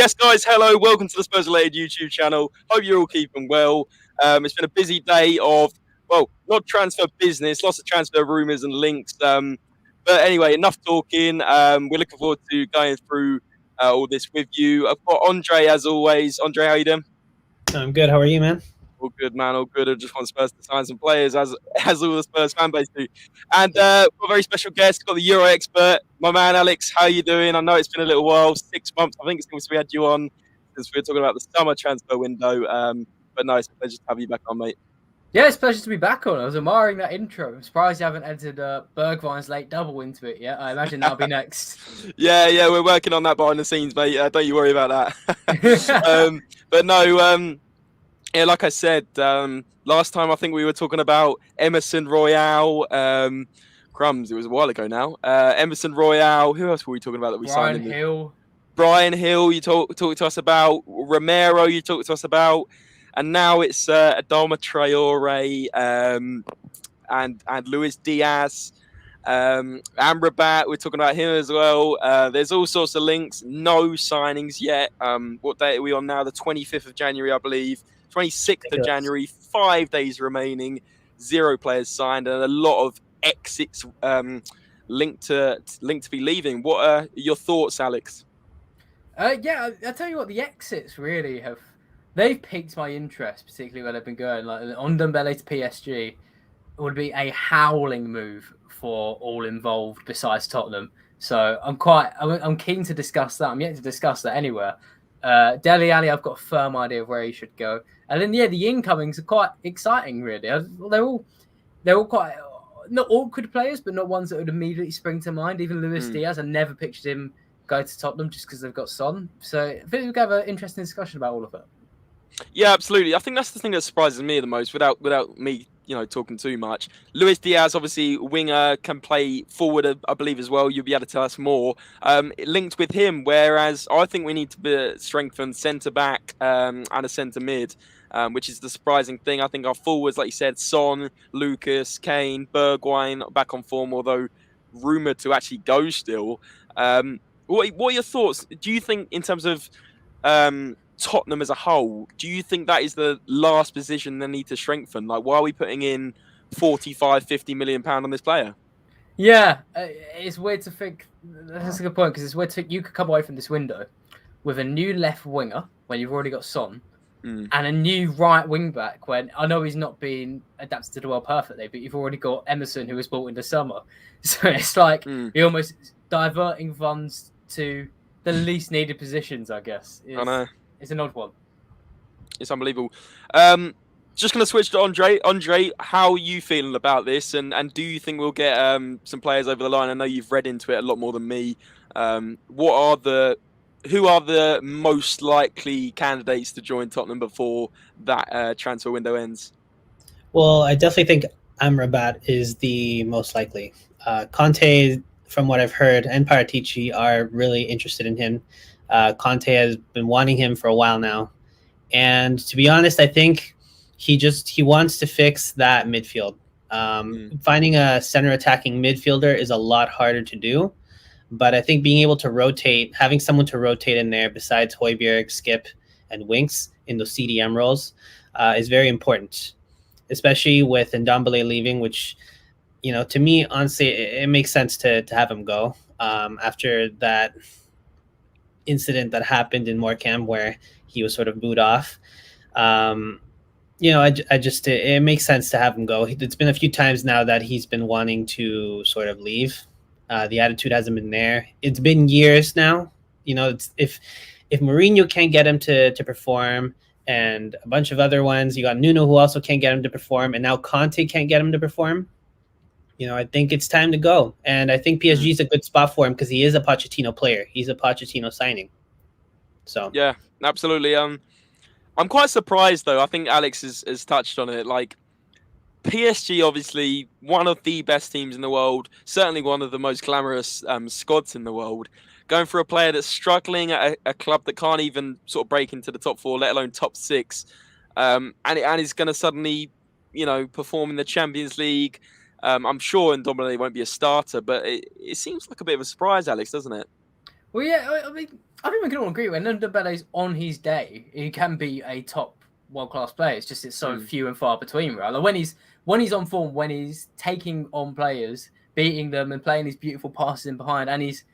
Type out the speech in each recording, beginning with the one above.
Yes, guys, hello. Welcome to the SpursRelated YouTube channel. Hope you're all keeping well. It's been a busy day of, well, not transfer business, lots of transfer rumours and links. But anyway, enough talking. We're looking forward to going through all this with you. I've got Andre, as always. Andre, how you doing? I'm good. How are you, man? All good, man. All good. I just want Spurs to sign some players, as all the Spurs fan base do. And Yeah. we've got a very special guest, got the Euro expert, my man Alex. How you doing? I know it's been a little while, 6 months. I think since we had you on, since we were talking about the summer transfer window. But no, it's a pleasure to have you back on, mate. Yeah, it's a pleasure to be back on. I was admiring that intro. I'm surprised you haven't entered Bergwijn's late double into it yet. I imagine that'll be next. Yeah, we're working on that behind the scenes, mate. Don't you worry about that. But no, yeah, like I said, last time I think we were talking about Emerson Royale. Crumbs, it was a while ago now. Emerson Royale. Who else were we talking about that we signed? Brian Hill. Brian Hill, you talked to us about. Romero, you talked to us about. And now it's Adama Traoré and Luis Diaz. Amrabat, we're talking about him as well. There's all sorts of links. No signings yet. What date are we on now? The 25th of January, I believe. 26th of January. 5 days remaining. 0 players signed and a lot of exits linked to be leaving. What are your thoughts, Alex? Yeah, I'll tell you what, the exits really they've piqued my interest, particularly where they've been going. Like on Dele to PSG would be a howling move for all involved besides Tottenham. So I'm keen to discuss that. I'm yet to discuss that anywhere. Dele Alli, I've got a firm idea of where he should go. And then the incomings are quite exciting, really. They're all quite not awkward players, but not ones that would immediately spring to mind. Even Luis Diaz, I never pictured him go to Tottenham just because they've got Son. So I think we can have an interesting discussion about all of it. Yeah, absolutely. I think that's the thing that surprises me the most, without me, talking too much. Luis Diaz, obviously winger, can play forward, I believe, as well. You'll be able to tell us more. Linked with him, whereas I think we need to strengthen centre back and a centre mid, which is the surprising thing. I think our forwards, like you said, Son, Lucas, Kane, Bergwijn, back on form, although rumoured to actually go still. What are your thoughts? Do you think, in terms of Tottenham as a whole, do you think that is the last position they need to strengthen? Like, why are we putting in 45-50 million pound on this player? Yeah, it's weird to think. That's a good point, because it's weird you could come away from this window with a new left winger when you've already got Son and a new right wing back when I know he's not been adapted to the world perfectly, but you've already got Emerson, who was bought in the summer. So it's like you're almost diverting funds to the least needed positions, I guess. I know. It's an odd one. It's unbelievable. Just going to switch to Andre. Andre, how are you feeling about this? And do you think we'll get some players over the line? I know you've read into it a lot more than me. Who are the most likely candidates to join Tottenham before that transfer window ends? Well, I definitely think Amrabat is the most likely. Conte, from what I've heard, and Paratici are really interested in him. Conte has been wanting him for a while now. And to be honest, I think he wants to fix that midfield. Finding a center attacking midfielder is a lot harder to do. But I think being able to rotate, having someone to rotate in there besides Højbjerg, Skip, and Winks in those CDM roles is very important, especially with Ndombele leaving, which, to me, honestly, it makes sense to have him go after that incident that happened in Morecambe where he was sort of booed off. It makes sense to have him go. It's been a few times now that he's been wanting to sort of leave. The attitude hasn't been there. It's been years now. If Mourinho can't get him to perform, and a bunch of other ones, you got Nuno who also can't get him to perform, and now Conte can't get him to perform. I think it's time to go. And I think PSG is a good spot for him because he is a Pochettino player. He's a Pochettino signing. So yeah, absolutely. I'm quite surprised, though. I think Alex has touched on it. Like, PSG, obviously, one of the best teams in the world, certainly one of the most glamorous squads in the world, going for a player that's struggling at a club that can't even sort of break into the top 4, let alone top 6, and is going to suddenly, perform in the Champions League. I'm sure Ndombele won't be a starter, but it seems like a bit of a surprise, Alex, doesn't it? Well, yeah, I think we can all agree when Ndombele's on his day, he can be a top world-class player. It's just so few and far between, right? Like when he's on form, when he's taking on players, beating them, and playing these beautiful passes in behind, and he's,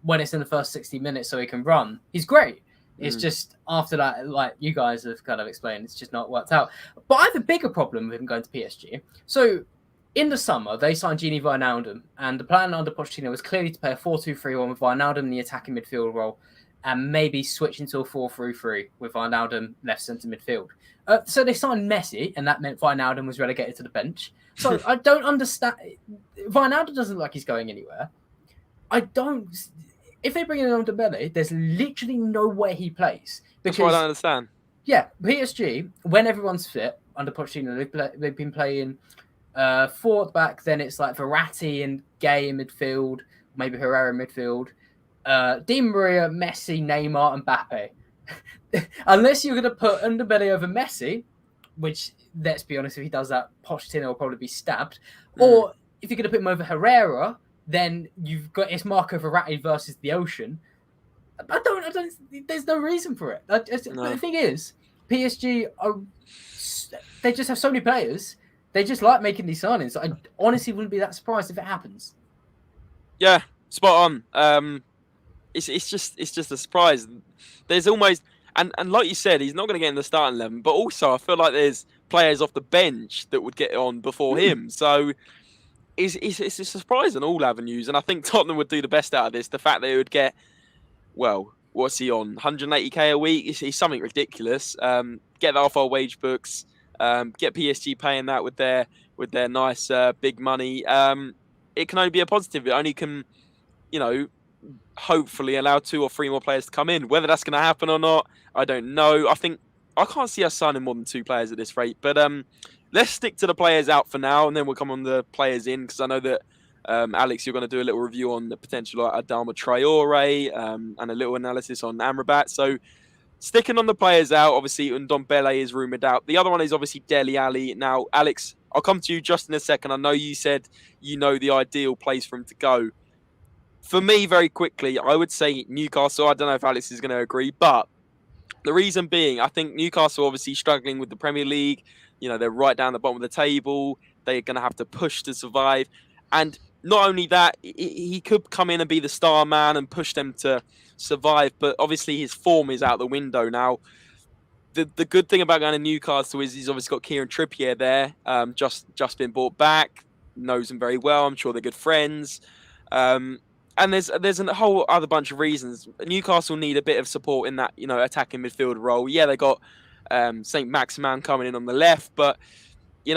when it's in the first 60 minutes so he can run, he's great. It's just after that, like you guys have kind of explained, it's just not worked out. But I have a bigger problem with him going to PSG. So in the summer, they signed Gini Wijnaldum, and the plan under Pochettino was clearly to play a 4-2-3-1 with Wijnaldum in the attacking midfield role, and maybe switch into a 4-3-3 with Wijnaldum left centre midfield. So they signed Messi, and that meant Wijnaldum was relegated to the bench. So I don't understand. Wijnaldum doesn't look like he's going anywhere. If they bring in Ndombele, there's literally nowhere he plays. That's what I don't understand. Yeah, PSG, when everyone's fit under Pochettino, they've been playing 4 at the back. Then it's like Verratti and Gay in midfield, maybe Herrera in midfield. Di Maria, Messi, Neymar, and Mbappe. Unless you're going to put Ndombele over Messi, which, let's be honest, if he does that, Pochettino will probably be stabbed. Or if you're going to put him over Herrera, then you've got it's Marco Verratti versus the Ocean. I don't. There's no reason for it. But the thing is, PSG they just have so many players. They just like making these signings. I honestly wouldn't be that surprised if it happens. Yeah, spot on. It's just a surprise. There's almost and like you said, he's not going to get in the starting 11. But also, I feel like there's players off the bench that would get on before him. So it's a surprise on all avenues. And I think Tottenham would do the best out of this. The fact they would get, well, what's he on? 180k a week? It's something ridiculous. Get that off our wage books. Get PSG paying that with their nice big money. It can only be a positive. It only can, hopefully allow 2 or 3 more players to come in. Whether that's going to happen or not, I don't know. I can't see us signing more than 2 players at this rate. But let's stick to the players out for now, and then we'll come on the players in, because I know that Alex, you're going to do a little review on the potential Adama Traoré and a little analysis on Amrabat. So sticking on the players out, obviously Ndombele is rumoured out. The other one is obviously Dele Alli. Now, Alex, I'll come to you just in a second. I know you said the ideal place for him to go. For me, very quickly, I would say Newcastle. I don't know if Alex is going to agree, but the reason being, I think Newcastle obviously struggling with the Premier League. They're right down the bottom of the table. They're going to have to push to survive. And not only that, he could come in and be the star man and push them to survive. But obviously his form is out the window now. The good thing about going to Newcastle is he's obviously got Kieran Trippier there, just been brought back, knows him very well. I'm sure they're good friends. And there's a whole other bunch of reasons. Newcastle need a bit of support in that, attacking midfield role. Yeah, they got Saint Maximin coming in on the left, but you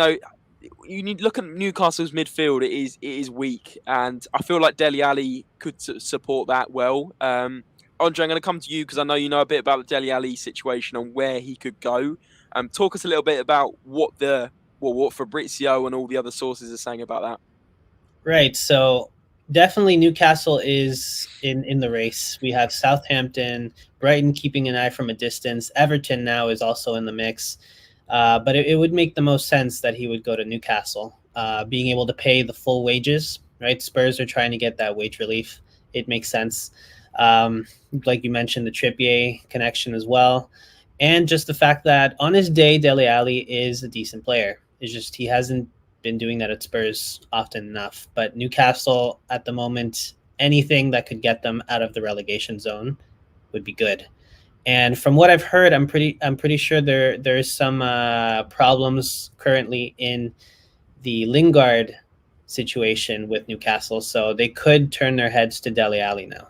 need to look at Newcastle's midfield. It is weak, and I feel like Dele Alli could support that well. Andre, I'm going to come to you because I know you know a bit about the Dele Alli situation and where he could go. Talk us a little bit about what Fabrizio and all the other sources are saying about that. Right. So definitely Newcastle is in the race. We have Southampton, Brighton keeping an eye from a distance. Everton now is also in the mix. But it would make the most sense that he would go to Newcastle, being able to pay the full wages, right? Spurs are trying to get that wage relief. It makes sense. Like you mentioned, the Trippier connection as well. And just the fact that on his day, Dele Alli is a decent player. It's just he hasn't been doing that at Spurs often enough. But Newcastle at the moment, anything that could get them out of the relegation zone would be good. And from what I've heard, I'm pretty sure there's some problems currently in the Lingard situation with Newcastle, so they could turn their heads to Dele Alli now.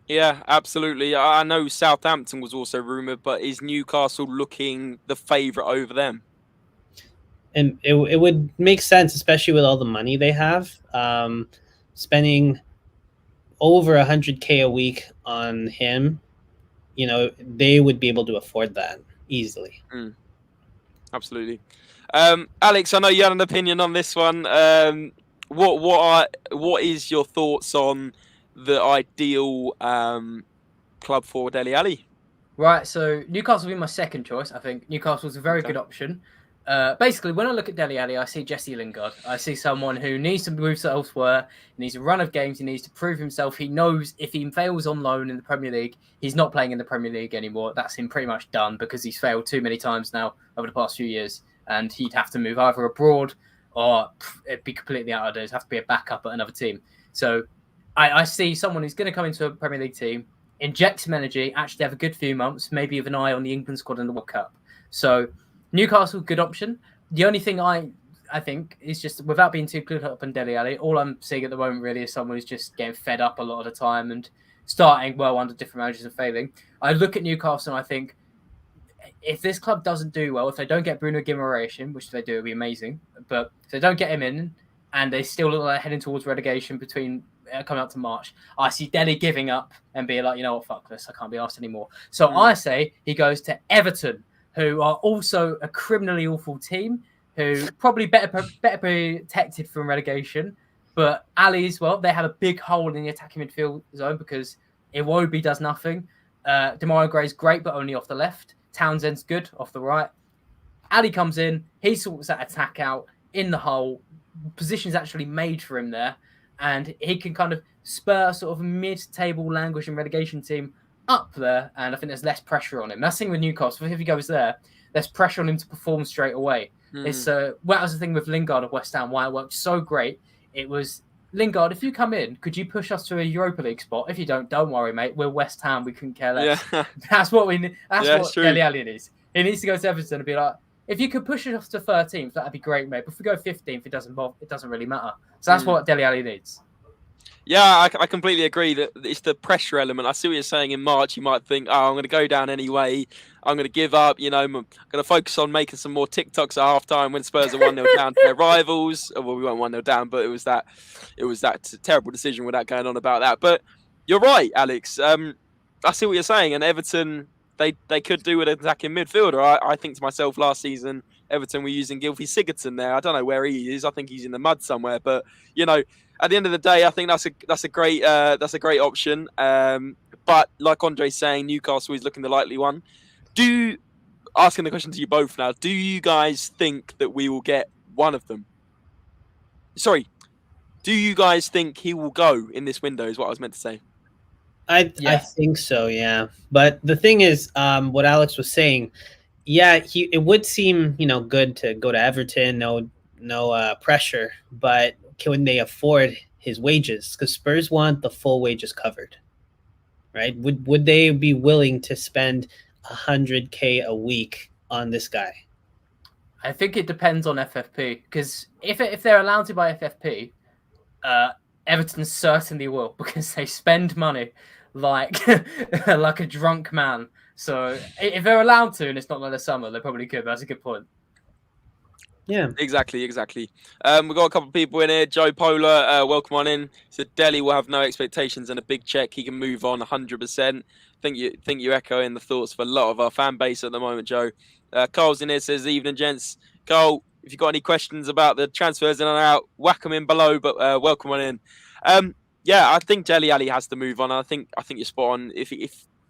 Yeah, absolutely. I know Southampton was also rumoured, but is Newcastle looking the favourite over them? And it would make sense, especially with all the money they have, spending over 100K a week on him. They would be able to afford that easily. Absolutely. Alex, I know you had an opinion on this one. What is your thoughts on the ideal club for Dele Alli? Right, so Newcastle will be my second choice. I think Newcastle's a very good option. Basically, when I look at Dele Alli, I see Jesse Lingard. I see someone who needs to move elsewhere. He needs a run of games. He needs to prove himself. He knows if he fails on loan in the Premier League, he's not playing in the Premier League anymore. That's him pretty much done because he's failed too many times now over the past few years. And he'd have to move either abroad or it'd be completely out of date. It'd have to be a backup at another team. So I see someone who's going to come into a Premier League team, inject some energy, actually have a good few months, maybe with an eye on the England squad in the World Cup. So Newcastle, good option. The only thing I think is just, without being too clued up on Dele Alli, all I'm seeing at the moment really is someone who's just getting fed up a lot of the time and starting well under different managers and failing. I look at Newcastle and I think, if this club doesn't do well, if they don't get Bruno Guimaraes in, which if they do, it'll be amazing. But if they don't get him in and they still look like heading towards relegation between coming up to March, I see Dele giving up and being like, you know what, fuck this, I can't be asked anymore. So I say he goes to Everton, who are also a criminally awful team, who probably better protected from relegation. But Alli's, well, they have a big hole in the attacking midfield zone because Iwobi does nothing. Demarai Gray's great, but only off the left. Townsend's good off the right. Alli comes in, he sorts that attack out in the hole. Position's actually made for him there, and he can kind of spur sort of a mid-table languishing relegation team up there, and I think there's less pressure on him. That's the thing with Newcastle. If he goes there, there's pressure on him to perform straight away. It's well, that was the thing with Lingard of West Ham, why it worked so great. It was, Lingard, if you come in, could you push us to a Europa League spot? If you don't worry, mate. We're West Ham. We couldn't care less. Yeah. That's what we need. That's what Dele Alli needs. He needs to go to Everton and be like, if you could push us to 13th, that'd be great, mate. But if we go 15th, it doesn't really matter. So that's what Dele Alli needs. Yeah, I completely agree that it's the pressure element. I see what you're saying. In March, you might think, oh, I'm going to go down anyway. I'm going to give up. You know, I'm going to focus on making some more TikToks at halftime when Spurs are 1-0 down to their rivals. Well, we weren't 1-0 down, but it was that terrible decision without going on about that. But you're right, Alex. I see what you're saying. And Everton, they could do with an attacking midfielder. I think to myself last season, Everton were using Gylfi Sigurdsson there. I don't know where he is. I think he's in the mud somewhere. But, you know, at the end of the day, I think that's a great option. But like Andre's saying, Newcastle is looking the likely one. Asking the question to you both now, do you guys think that we will get one of them? Sorry, do you guys think he will go in this window? Is what I was meant to say. I think so, yeah. But the thing is, what Alex was saying, yeah, it would seem good to go to Everton, no pressure, but can they afford his wages? Because Spurs want the full wages covered, right? Would they be willing to spend $100K a week on this guy? I think it depends on FFP, because if they're allowed to buy FFP, Everton certainly will, because they spend money like like a drunk man. So if they're allowed to, and it's not like the summer, they probably could. That's a good point. Yeah, exactly. We've got a couple of people in here. Joe Polar, welcome on in. Said Dele will have no expectations and a big check. He can move on 100%. Think you echo in the thoughts for a lot of our fan base at the moment, Joe. Carl's in here, says, evening, gents. Carl, if you've got any questions about the transfers in and out, whack them in below, but welcome on in. Yeah, I think Dele Alli has to move on. I think you're spot on.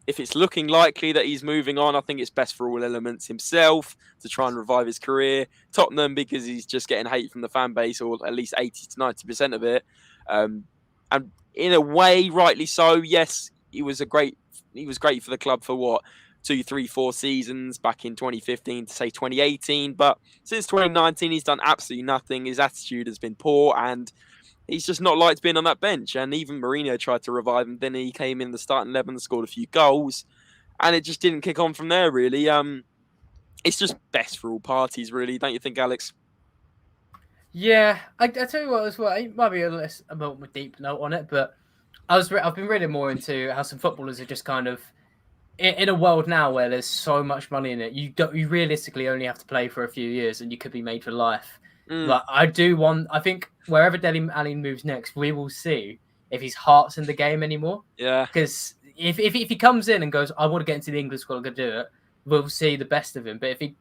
If it's looking likely that he's moving on, I think it's best for all elements. Himself, to try and revive his career. Tottenham, because he's just getting hate from the fan base, or at least 80 to 90% of it. And in a way, rightly so. Yes, he was great for the club for what, 2, 3, 4 seasons back in 2015 to say 2018. But since 2019, he's done absolutely nothing. His attitude has been poor, and he's just not liked being on that bench. And even Mourinho tried to revive him. Then he came in the starting 11, scored a few goals, and it just didn't kick on from there, really. It's just best for all parties, really. Don't you think, Alex? Yeah, I tell you what as well. It might be a more deep note on it, but I've been reading more into how some footballers are just kind of in a world now where there's so much money in it. You realistically only have to play for a few years, and you could be made for life. But I think wherever Dele Alli moves next, we will see if his heart's in the game anymore. Yeah. Because if he comes in and goes, I want to get into the English squad, I'm going to do it, we'll see the best of him. But if he,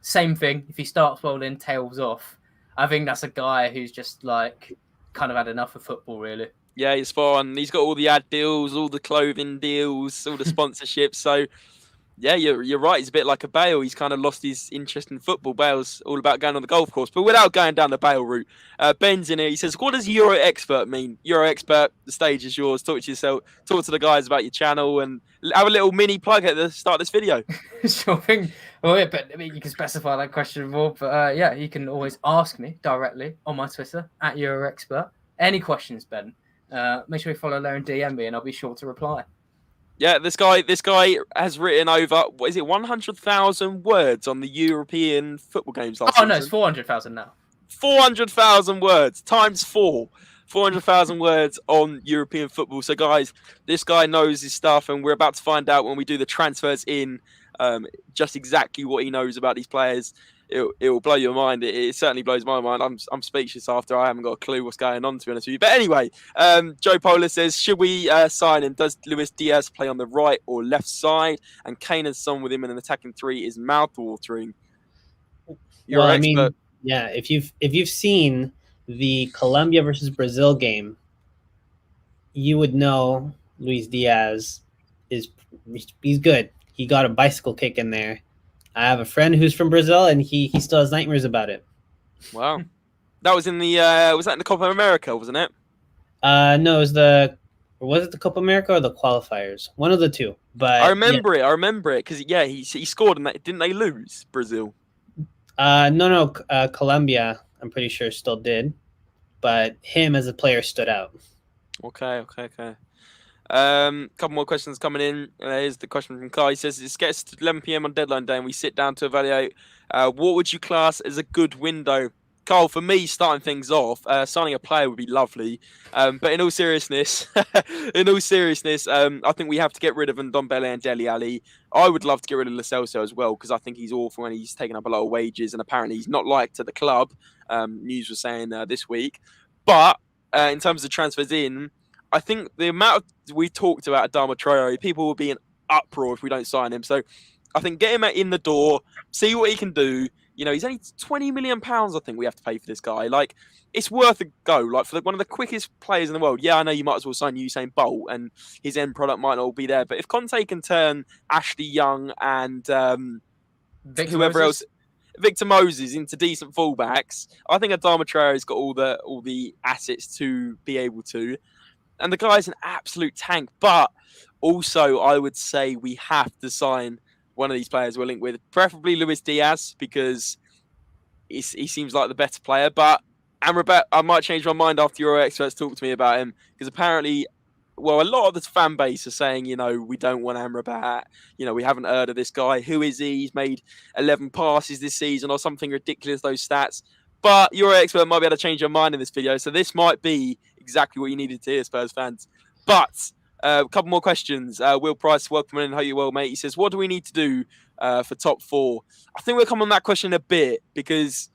same thing, if he starts well, then tails off, I think that's a guy who's just kind of had enough of football, really. Yeah, he's fun. He's got all the ad deals, all the clothing deals, all the sponsorships. So Yeah, you're right. He's a bit like a Bale. He's kind of lost his interest in football. Bale's all about going on the golf course. But without going down the Bale route, Ben's in here. He says, what does Euro expert mean? Euro expert, the stage is yours. Talk to yourself. Talk to the guys about your channel and have a little mini plug at the start of this video. Sure thing. Well, yeah, but I mean, you can specify that question more. But yeah, you can always ask me directly on my Twitter at Euro expert. Any questions, Ben? Make sure you follow there and DM me, and I'll be sure to reply. Yeah, this guy has written over, what is it, 100,000 words on the European football games last season. Oh, no, it's 400,000 now. 400,000 words times 4. 400,000 words on European football. So, guys, this guy knows his stuff, and we're about to find out when we do the transfers in just exactly what he knows about these players. It will blow your mind. It certainly blows my mind. I'm speechless after I haven't got a clue what's going on, to be honest with you. But anyway, Joe Polar says, should we sign him? Does Luis Diaz play on the right or left side? And Kane and Son with him in an attacking three is mouth-watering. Well, I mean, yeah, if you've seen the Colombia versus Brazil game, you would know Luis Diaz he's good. He got a bicycle kick in there. I have a friend who's from Brazil, and he still has nightmares about it. Wow, that was in the was that in the Copa America, wasn't it? No, was it the Copa America or the qualifiers? One of the two. But I remember it because he scored and didn't they lose Brazil? No, Colombia, I'm pretty sure still did, but him as a player stood out. Okay. Couple more questions coming in. Here's the question from Kai. He says, it gets to 11 p.m. on deadline day and we sit down to evaluate what would you class as a good window? Carl, for me, starting things off, signing a player would be lovely. But in all seriousness, I think we have to get rid of Ndombele and Dele Alli. I would love to get rid of Lo Celso as well, because I think he's awful and he's taken up a lot of wages and apparently he's not liked at the club. News was saying this week. But in terms of transfers in, I think the amount we talked about Adama Traoré, people will be in uproar if we don't sign him. So I think get him in the door, see what he can do. You know, he's only £20 million, I think we have to pay for this guy. Like, it's worth a go. Like, for one of the quickest players in the world, yeah, I know you might as well sign Usain Bolt and his end product might not all be there. But if Conte can turn Ashley Young and Victor Moses into decent fullbacks, I think Adama Traoré's got all the assets to be able to. And the guy's an absolute tank. But also, I would say we have to sign one of these players we're linked with, preferably Luis Diaz, because he seems like the better player. But Amrabat, I might change my mind after your experts talk to me about him, because apparently, well, a lot of the fan base are saying, you know, we don't want Amrabat. You know, we haven't heard of this guy. Who is he? He's made 11 passes this season or something ridiculous, those stats. But your expert might be able to change your mind in this video. So this might be exactly what you needed to hear, Spurs fans. But a couple more questions. Will Price, welcome in. Hope you're well, mate. He says, what do we need to do for top 4? I think we'll come on that question a bit, because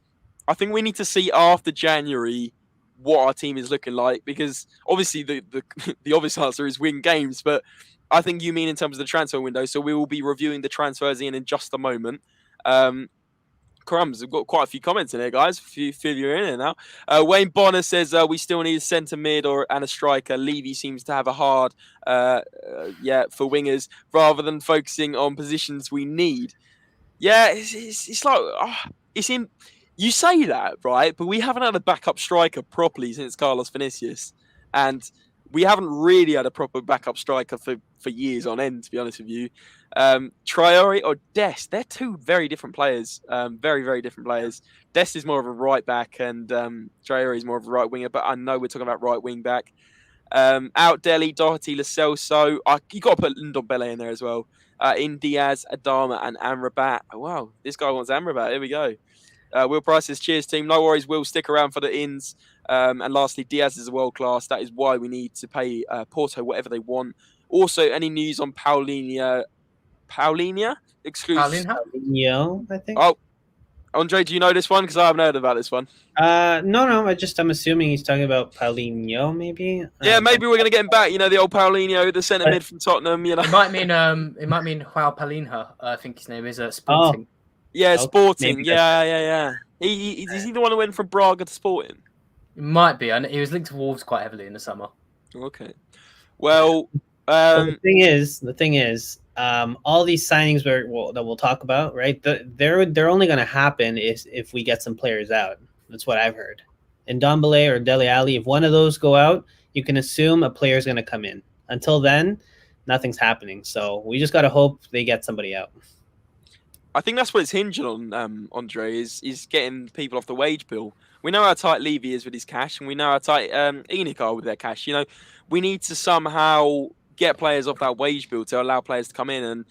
I think we need to see after January what our team is looking like, because obviously the obvious answer is win games, but I think you mean in terms of the transfer window. So we will be reviewing the transfers in just a moment. Crumbs, we've got quite a few comments in here, guys. Feel you're in here now. Wayne Bonner says we still need a centre mid and a striker. Levy seems to have a hard for wingers rather than focusing on positions we need. Yeah, it's like it's in. You say that, right? But we haven't had a backup striker properly since Carlos Vinicius, and we haven't really had a proper backup striker for years on end, to be honest with you. Traoré or Dest, they're two very different players. Very, very different players. Dest is more of a right back and Traoré is more of a right winger, but I know we're talking about right wing back. Out Dele, Doherty, Lo Celso. You got to put Ndombele in there as well. In Diaz, Adama and Amrabat. Oh, wow, this guy wants Amrabat. Here we go. Will Price says, cheers team. No worries, Will. Stick around for the ins. And lastly, Diaz is a world class. That is why we need to pay Porto whatever they want. Also, any news on Paulinho exclusive? Paulinho, I think. Oh, Andre, do you know this one? Because I haven't heard about this one. No. I'm assuming he's talking about Paulinho, maybe. Yeah, maybe we're gonna get him back. You know, the old Paulinho, the centre mid from Tottenham. You know, it might mean João Paulinho. I think his name is Sporting. Oh. Yeah, Sporting. Yeah. Is he the one who went from Braga to Sporting? It might be. And he was linked to Wolves quite heavily in the summer. Okay. Well, the thing is, all these signings that we'll talk about, right? They're only going to happen if we get some players out. That's what I've heard. And Dembele or Dele Alli, if one of those go out, you can assume a player is going to come in. Until then, nothing's happening. So we just got to hope they get somebody out. I think that's what it's hinging on, Andre, is getting people off the wage bill. We know how tight Levy is with his cash, and we know how tight Enoch are with their cash. You know, we need to somehow get players off that wage bill to allow players to come in. And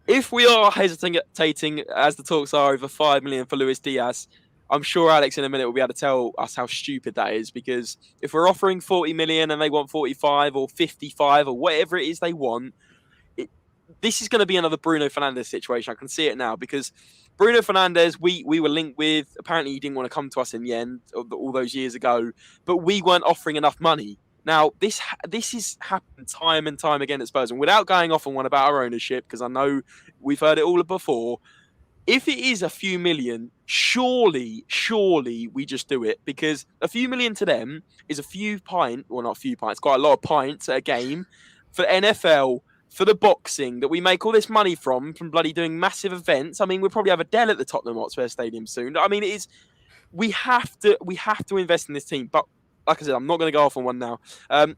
if we are hesitating, as the talks are, over 5 million for Luis Diaz, I'm sure Alex in a minute will be able to tell us how stupid that is. Because if we're offering 40 million and they want 45 or 55 or whatever it is they want, this is going to be another Bruno Fernandes situation. I can see it now, because Bruno Fernandes, we were linked with. Apparently, he didn't want to come to us in the end all those years ago, but we weren't offering enough money. Now, this has happened time and time again at Spurs, and without going off on one about our ownership, because I know we've heard it all before. If it is a few million, surely we just do it, because a few million to them is a few pints, well, not a few pints, quite a lot of pints at a game for NFL. For the boxing that we make all this money from bloody doing massive events. I mean, we'll probably have a Dele at the Tottenham Hotspur Stadium soon. I mean, it is. We have to invest in this team. But like I said, I'm not going to go off on one now.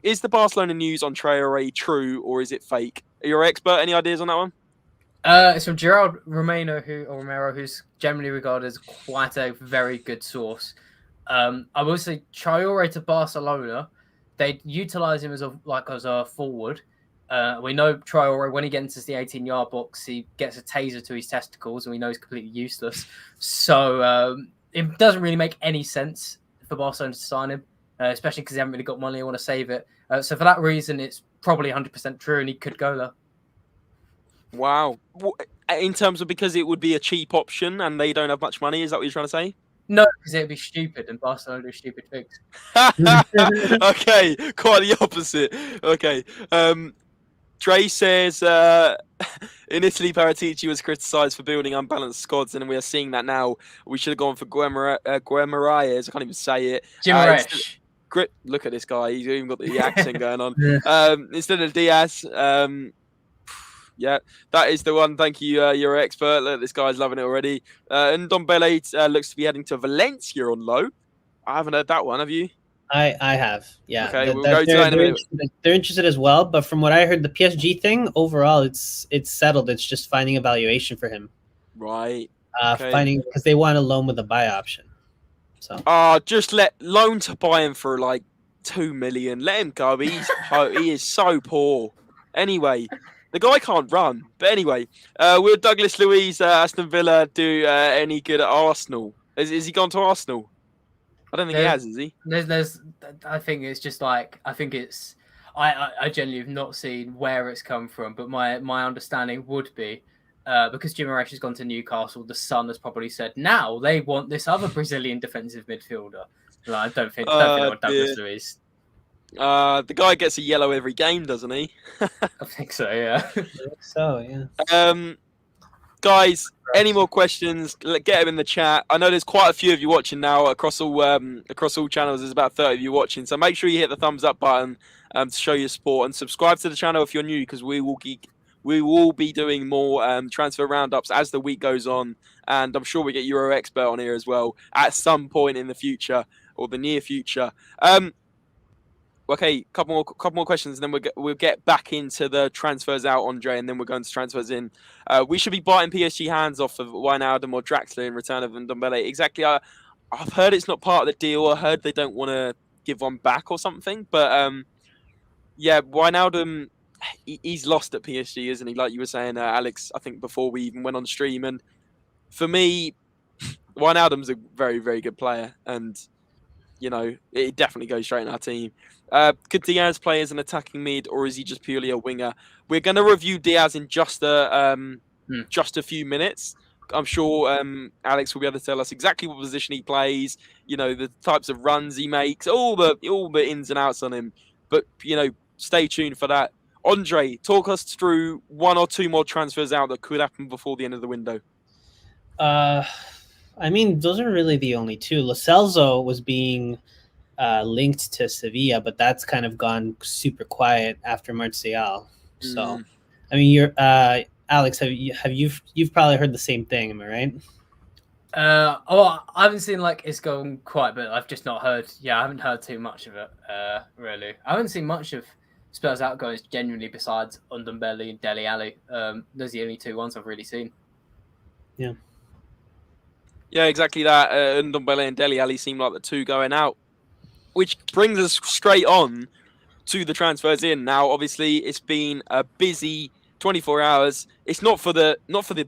Is the Barcelona news on Traoré true or is it fake? Are you an expert? Any ideas on that one? It's from Gerald Romero, who's generally regarded as quite a very good source. I will say Traoré to Barcelona, they utilize him as a forward. We know Traoré, when he gets into the 18-yard box, he gets a taser to his testicles, and we know he's completely useless. So it doesn't really make any sense for Barcelona to sign him, especially because they haven't really got money. They want to save it. So for that reason, it's probably 100% true, and he could go there. Wow. In terms of because it would be a cheap option and they don't have much money, is that what you're trying to say? No, because it'd be stupid, and Barcelona do stupid things. Okay, quite the opposite. Okay. Dre says, in Italy, Paratici was criticised for building unbalanced squads, and we are seeing that now. We should have gone for Guimaraes. I can't even say it. Look at this guy. He's even got the accent going on. Instead of Diaz. Yeah, that is the one. Thank you. You're an expert. Look, this guy's loving it already. And Dembele looks to be heading to Valencia on loan. I haven't heard that one. Have you? I have, yeah. Okay, we'll go to that in a minute. They're interested as well, but from what I heard, the PSG thing overall, it's settled. It's just finding a valuation for him, right? Finding, because they want a loan with a buy option. So, just loan to buy him for like 2 million. Let him go. He is so poor. Anyway, the guy can't run. But anyway, will Douglas Luiz Aston Villa do any good at Arsenal? Is he gone to Arsenal? I don't think he has, is he? I think it's just like, I genuinely have not seen where it's come from, but my understanding would be because Guimaraes has gone to Newcastle, the Sun has probably said now they want this other Brazilian defensive midfielder. I don't think they want Douglas Luiz. The guy gets a yellow every game, doesn't he? I think so, yeah. yeah. Guys, any more questions? Get them in the chat. I know there's quite a few of you watching now across all channels. There's about 30 of you watching, so make sure you hit the thumbs up button to show your support, and subscribe to the channel if you're new, because we will be doing more transfer roundups as the week goes on, and I'm sure we get Euro Expert on here as well at some point in the future or the near future. Okay, couple more questions, and then we'll get back into the transfers out, Andre, and then we're going to transfers in. We should be biting PSG hands off of Wijnaldum or Draxler in return of Ndombele. Exactly. I've heard it's not part of the deal. I heard they don't want to give one back or something. But yeah, Wijnaldum, he's lost at PSG, isn't he? Like you were saying, Alex, I think before we even went on stream. And for me, Wijnaldum's a very, very good player, and you know, it definitely goes straight in our team. Could Diaz play as an attacking mid, or is he just purely a winger? We're going to review Diaz in just a few minutes. I'm sure Alex will be able to tell us exactly what position he plays, you know, the types of runs he makes, all the ins and outs on him. But, you know, stay tuned for that. Andre, talk us through one or two more transfers out that could happen before the end of the window. I mean, those are really the only two. Lo Celso was being linked to Sevilla, but that's kind of gone super quiet after Martial. So I mean, you're Alex. You've probably heard the same thing, am I right? I haven't seen like it's going quite, but I've just not heard. Yeah, I haven't heard too much of it. Really, I haven't seen much of Spurs outgoings genuinely besides Ndombele and Dele Alli. Those are the only two ones I've really seen. Yeah. Yeah, exactly that. Ndombele and Dele Alli seem like the two going out, which brings us straight on to the transfers in. Now, obviously, it's been a busy 24 hours. It's not for the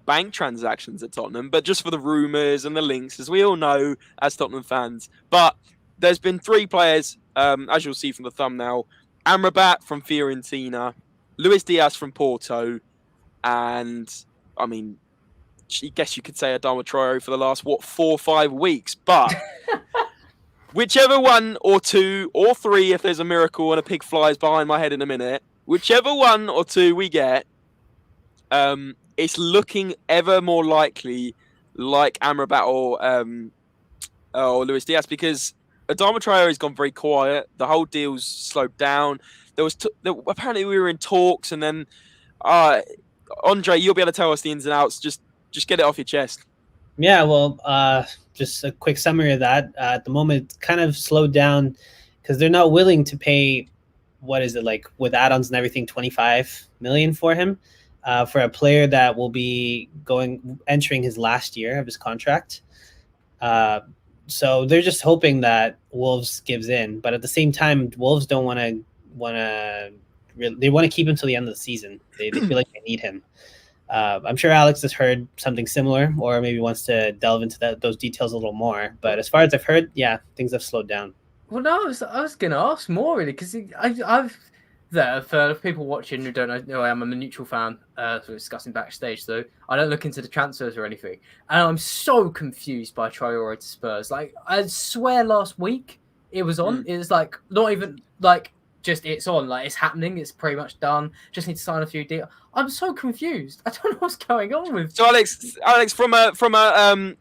bank transactions at Tottenham, but just for the rumours and the links, as we all know as Tottenham fans. But there's been 3 players, as you'll see from the thumbnail: Amrabat from Fiorentina, Luis Diaz from Porto, and I mean, I guess you could say Adama Traoré for the last 4 or 5 weeks. But whichever one or 2 or 3, if there's a miracle and a pig flies behind my head in a minute, whichever 1 or 2 we get, it's looking ever more likely like Amrabat or Luis Diaz, because Adama Traoré has gone very quiet. The whole deal's slowed down. Apparently we were in talks, and then Andre, you'll be able to tell us the ins and outs. Just get it off your chest. Yeah, well, just a quick summary of that. At the moment, it's kind of slowed down because they're not willing to pay, what is it, like with add-ons and everything, 25 million for him, for a player that will be entering his last year of his contract. So they're just hoping that Wolves gives in, but at the same time, Wolves don't they want to keep him till the end of the season. They feel like they need him. I'm sure Alex has heard something similar, or maybe wants to delve into those details a little more. But as far as I've heard, yeah, things have slowed down. Well, no, I was going to ask more really, because for people watching who don't know, I am a neutral fan. So we're discussing backstage, so I don't look into the transfers or anything, and I'm so confused by Traoré to Spurs. Like, I swear, last week it was on. It was like not even like just it's on, like it's happening. It's pretty much done. Just need to sign a few deals. I'm so confused. I don't know what's going on with. So Alex, from a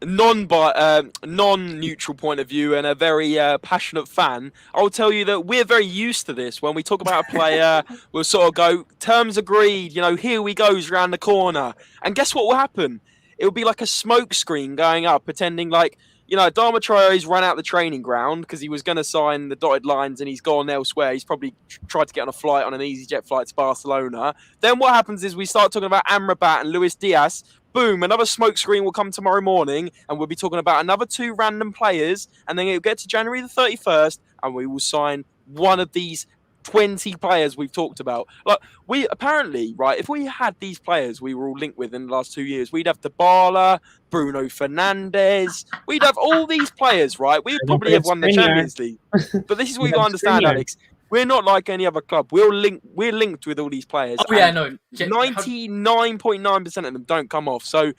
non-neutral point of view and a very passionate fan, I'll tell you that we're very used to this. When we talk about a player, we'll sort of go, terms agreed. You know, here we goes round the corner, and guess what will happen? It will be like a smoke screen going up, pretending like, you know, Adama Traoré's run out the training ground because he was going to sign the dotted lines and he's gone elsewhere. He's probably tried to get on a flight, on an EasyJet flight to Barcelona. Then what happens is we start talking about Amrabat and Luis Diaz. Boom, another smoke screen will come tomorrow morning and we'll be talking about another 2 random players. And then it'll get to January the 31st and we will sign one of these 20 players we've talked about. Like, we apparently, right, if we had these players we were all linked with in the last 2 years, we'd have Dybala, Bruno Fernandes, we'd have all these players, right? We'd probably have won the Champions League. But this is what you got to understand, Alex. We're not like any other club. We're linked with all these players. Oh yeah, no. 99.9% of them don't come off. So,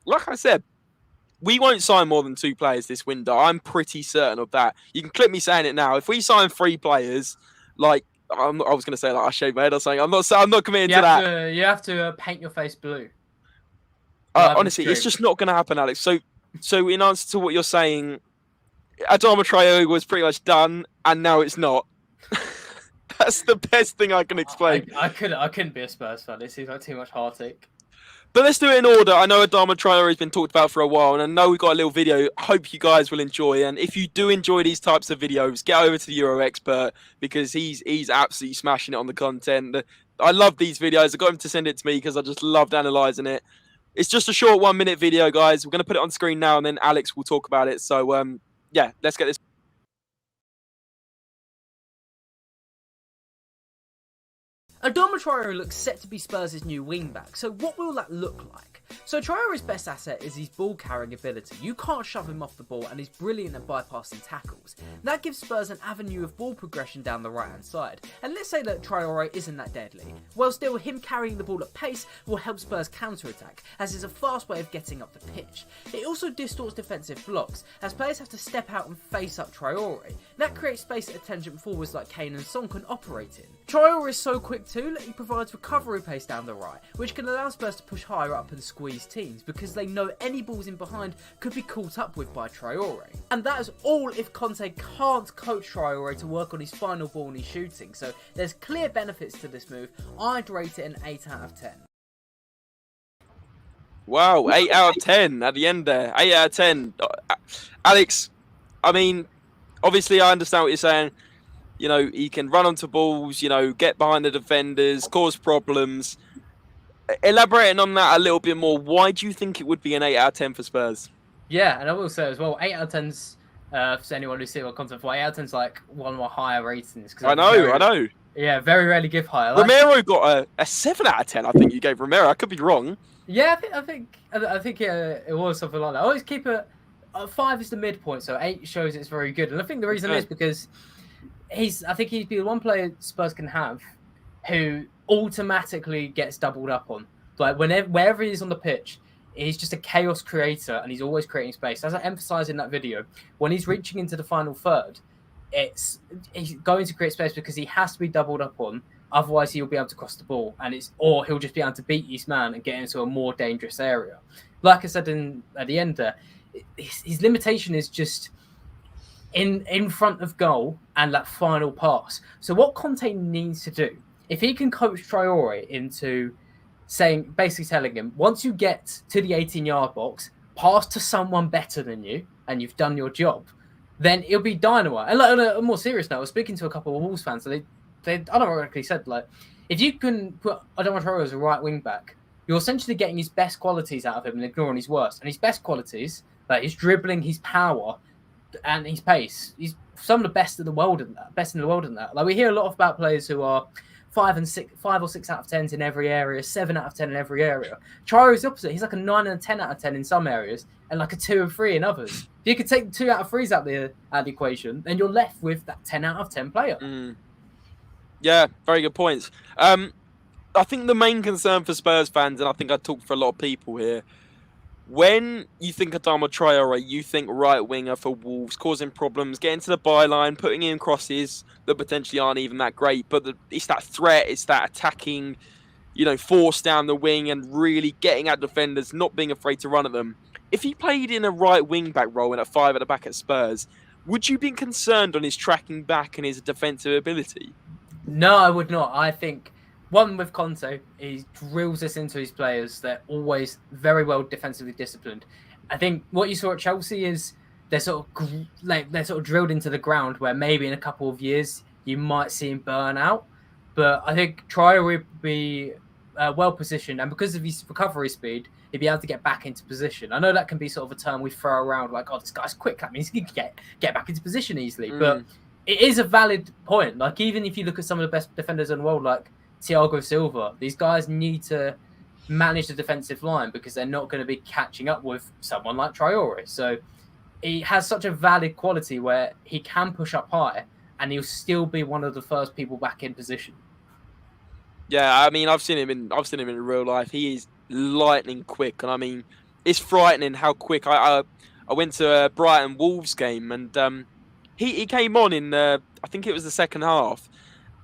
like I said, we won't sign more than 2 players this window. I'm pretty certain of that. You can clip me saying it now. If we sign 3 players, like, I was going to say, like, I shaved my head or something. I'm not committing to that. You have to paint your face blue. Honestly, it's just not going to happen, Alex. So in answer to what you're saying, Adama Traoré was pretty much done, and now it's not. That's the best thing I can explain. I couldn't be a Spurs fan. It seems like too much heartache. But let's do it in order. I know Adama Traoré has been talked about for a while, and I know we've got a little video. I hope you guys will enjoy. And if you do enjoy these types of videos, get over to the Euro Expert, because he's absolutely smashing it on the content. I love these videos. I got him to send it to me because I just loved analysing it. It's just a short 1-minute video, guys. We're going to put it on screen now, and then Alex will talk about it. So, yeah, let's get this. Adama Traoré looks set to be Spurs' new wingback, so what will that look like? So Traoré's best asset is his ball carrying ability. You can't shove him off the ball, and he's brilliant at bypassing tackles. That gives Spurs an avenue of ball progression down the right hand side. And let's say that Traoré isn't that deadly. Well, still, him carrying the ball at pace will help Spurs counter-attack, as it's a fast way of getting up the pitch. It also distorts defensive blocks, as players have to step out and face up Traoré. That creates space at tangent forwards like Kane and Son can operate in. Traoré is so quick too that he provides recovery pace down the right, which can allow Spurs to push higher up and squeeze teams, because they know any balls in behind could be caught up with by Traoré. And that is all if Conte can't coach Traoré to work on his final ball and his shooting, so there's clear benefits to this move. I'd rate it an 8 out of 10. Wow, 8 out of 10 at the end there. 8 out of 10. Alex, I mean, obviously I understand what you're saying. You know, he can run onto balls, you know, get behind the defenders, cause problems. Elaborating on that a little bit more, why do you think it would be an 8 out of 10 for Spurs? Yeah, and I will say as well, 8 out of 10's, for anyone who's seen my content for 8 out of 10's like one of my higher ratings. I know. Yeah, very rarely give higher. Romero got a 7 out of 10, I think you gave Romero. I could be wrong. Yeah, I think it was something like that. I always keep it. 5 is the midpoint, so 8 shows it's very good. And I think the reason is because I think he'd be the one player Spurs can have who automatically gets doubled up on. Like wherever he is on the pitch, he's just a chaos creator and he's always creating space. As I emphasised in that video, when he's reaching into the final third, he's going to create space because he has to be doubled up on. Otherwise, he'll be able to cross the ball, or he'll just be able to beat his man and get into a more dangerous area. Like I said at the end there, his limitation is just in front of goal and that final pass. So what Conte needs to do, if he can coach Traoré into basically telling him, once you get to the 18-yard box, pass to someone better than you, and you've done your job, then it'll be dynamite. And like, on a more serious note, I was speaking to a couple of Wolves fans, so they unironically said, like, if you can put Adama Traoré as a right wing back, you're essentially getting his best qualities out of him and ignoring his worst. And his best qualities, like his dribbling, his power, and his pace, he's some of the best in the world in that. Like, we hear a lot about players who are 5 or 6 out of 10s in every area, 7 out of 10 in every area. Traoré's the opposite. He's like a 9 and a 10 out of 10 in some areas, and like a 2 and 3 in others. If you could take 2 out of 3s out of the equation, then you're left with that 10 out of 10 player. Yeah, very good points. I think the main concern for Spurs fans, and I think I talk for a lot of people here, when you think Adama Traoré, you think right winger for Wolves, causing problems, getting to the byline, putting in crosses that potentially aren't even that great, but it's that threat, it's that attacking, you know, force down the wing and really getting at defenders, not being afraid to run at them. If he played in a right wing back role and at 5 at the back at Spurs, would you be concerned on his tracking back and his defensive ability? No, I would not. I think, one, with Conte, he drills this into his players. They're always very well defensively disciplined. I think what you saw at Chelsea is they're sort of drilled into the ground, where maybe in a couple of years you might see him burn out. But I think Traoré would be well positioned, and because of his recovery speed, he'd be able to get back into position. I know that can be sort of a term we throw around, like, oh, this guy's quick. That means he can get back into position easily. But it is a valid point. Like, even if you look at some of the best defenders in the world, like Thiago Silva, these guys need to manage the defensive line because they're not going to be catching up with someone like Traoré. So he has such a valid quality where he can push up high and he'll still be one of the first people back in position. Yeah, I mean, I've seen him in real life. He is lightning quick, and I mean, it's frightening how quick. I went to a Brighton Wolves game, and he came on in I think it was the second half,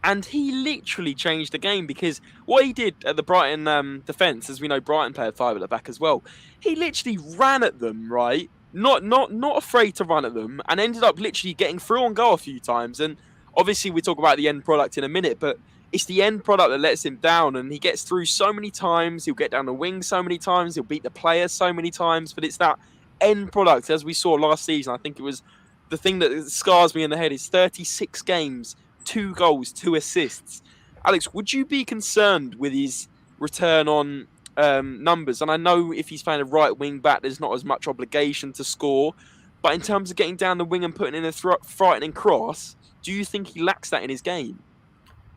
and he literally changed the game, because what he did at the Brighton defence, as we know, Brighton play at 5 at the back as well. He literally ran at them, right? Not afraid to run at them, and ended up literally getting through on goal a few times. And obviously, we talk about the end product in a minute, but it's the end product that lets him down, and he gets through so many times. He'll get down the wing so many times. He'll beat the player so many times. But it's that end product, as we saw last season. I think it was the thing that scars me in the head is 36 games, 2 goals, 2 assists. Alex, would you be concerned with his return on numbers? And I know if he's playing a right wing back, there's not as much obligation to score. But in terms of getting down the wing and putting in a frightening cross, do you think he lacks that in his game?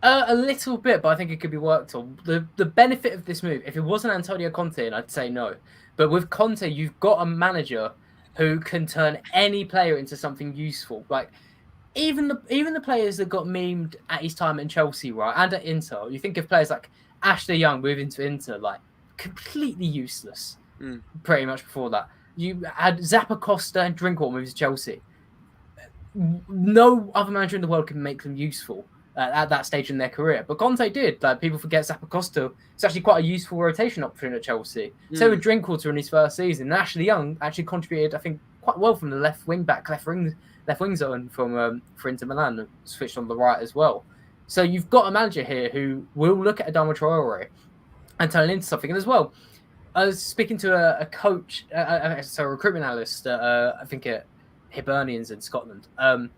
A little bit, but I think it could be worked on. The benefit of this move, if it wasn't Antonio Conte, I'd say no. But with Conte, you've got a manager who can turn any player into something useful. Like, even the players that got memed at his time in Chelsea, right, and at Inter, you think of players like Ashley Young moving to Inter, like, completely useless, pretty much before that. You had Zappacosta and Drinkwater moving to Chelsea. No other manager in the world can make them useful at that stage in their career. But Conte did. Like, people forget Zappacosta. It's actually quite a useful rotation option at Chelsea. So with Drinkwater in his first season. And Ashley Young actually contributed, I think, quite well from the left wing zone for Inter Milan, switched on the right as well. So you've got a manager here who will look at Adama Traoré and turn it into something. And as well, I was speaking to a coach, so a recruitment analyst, I think at Hibernians in Scotland, and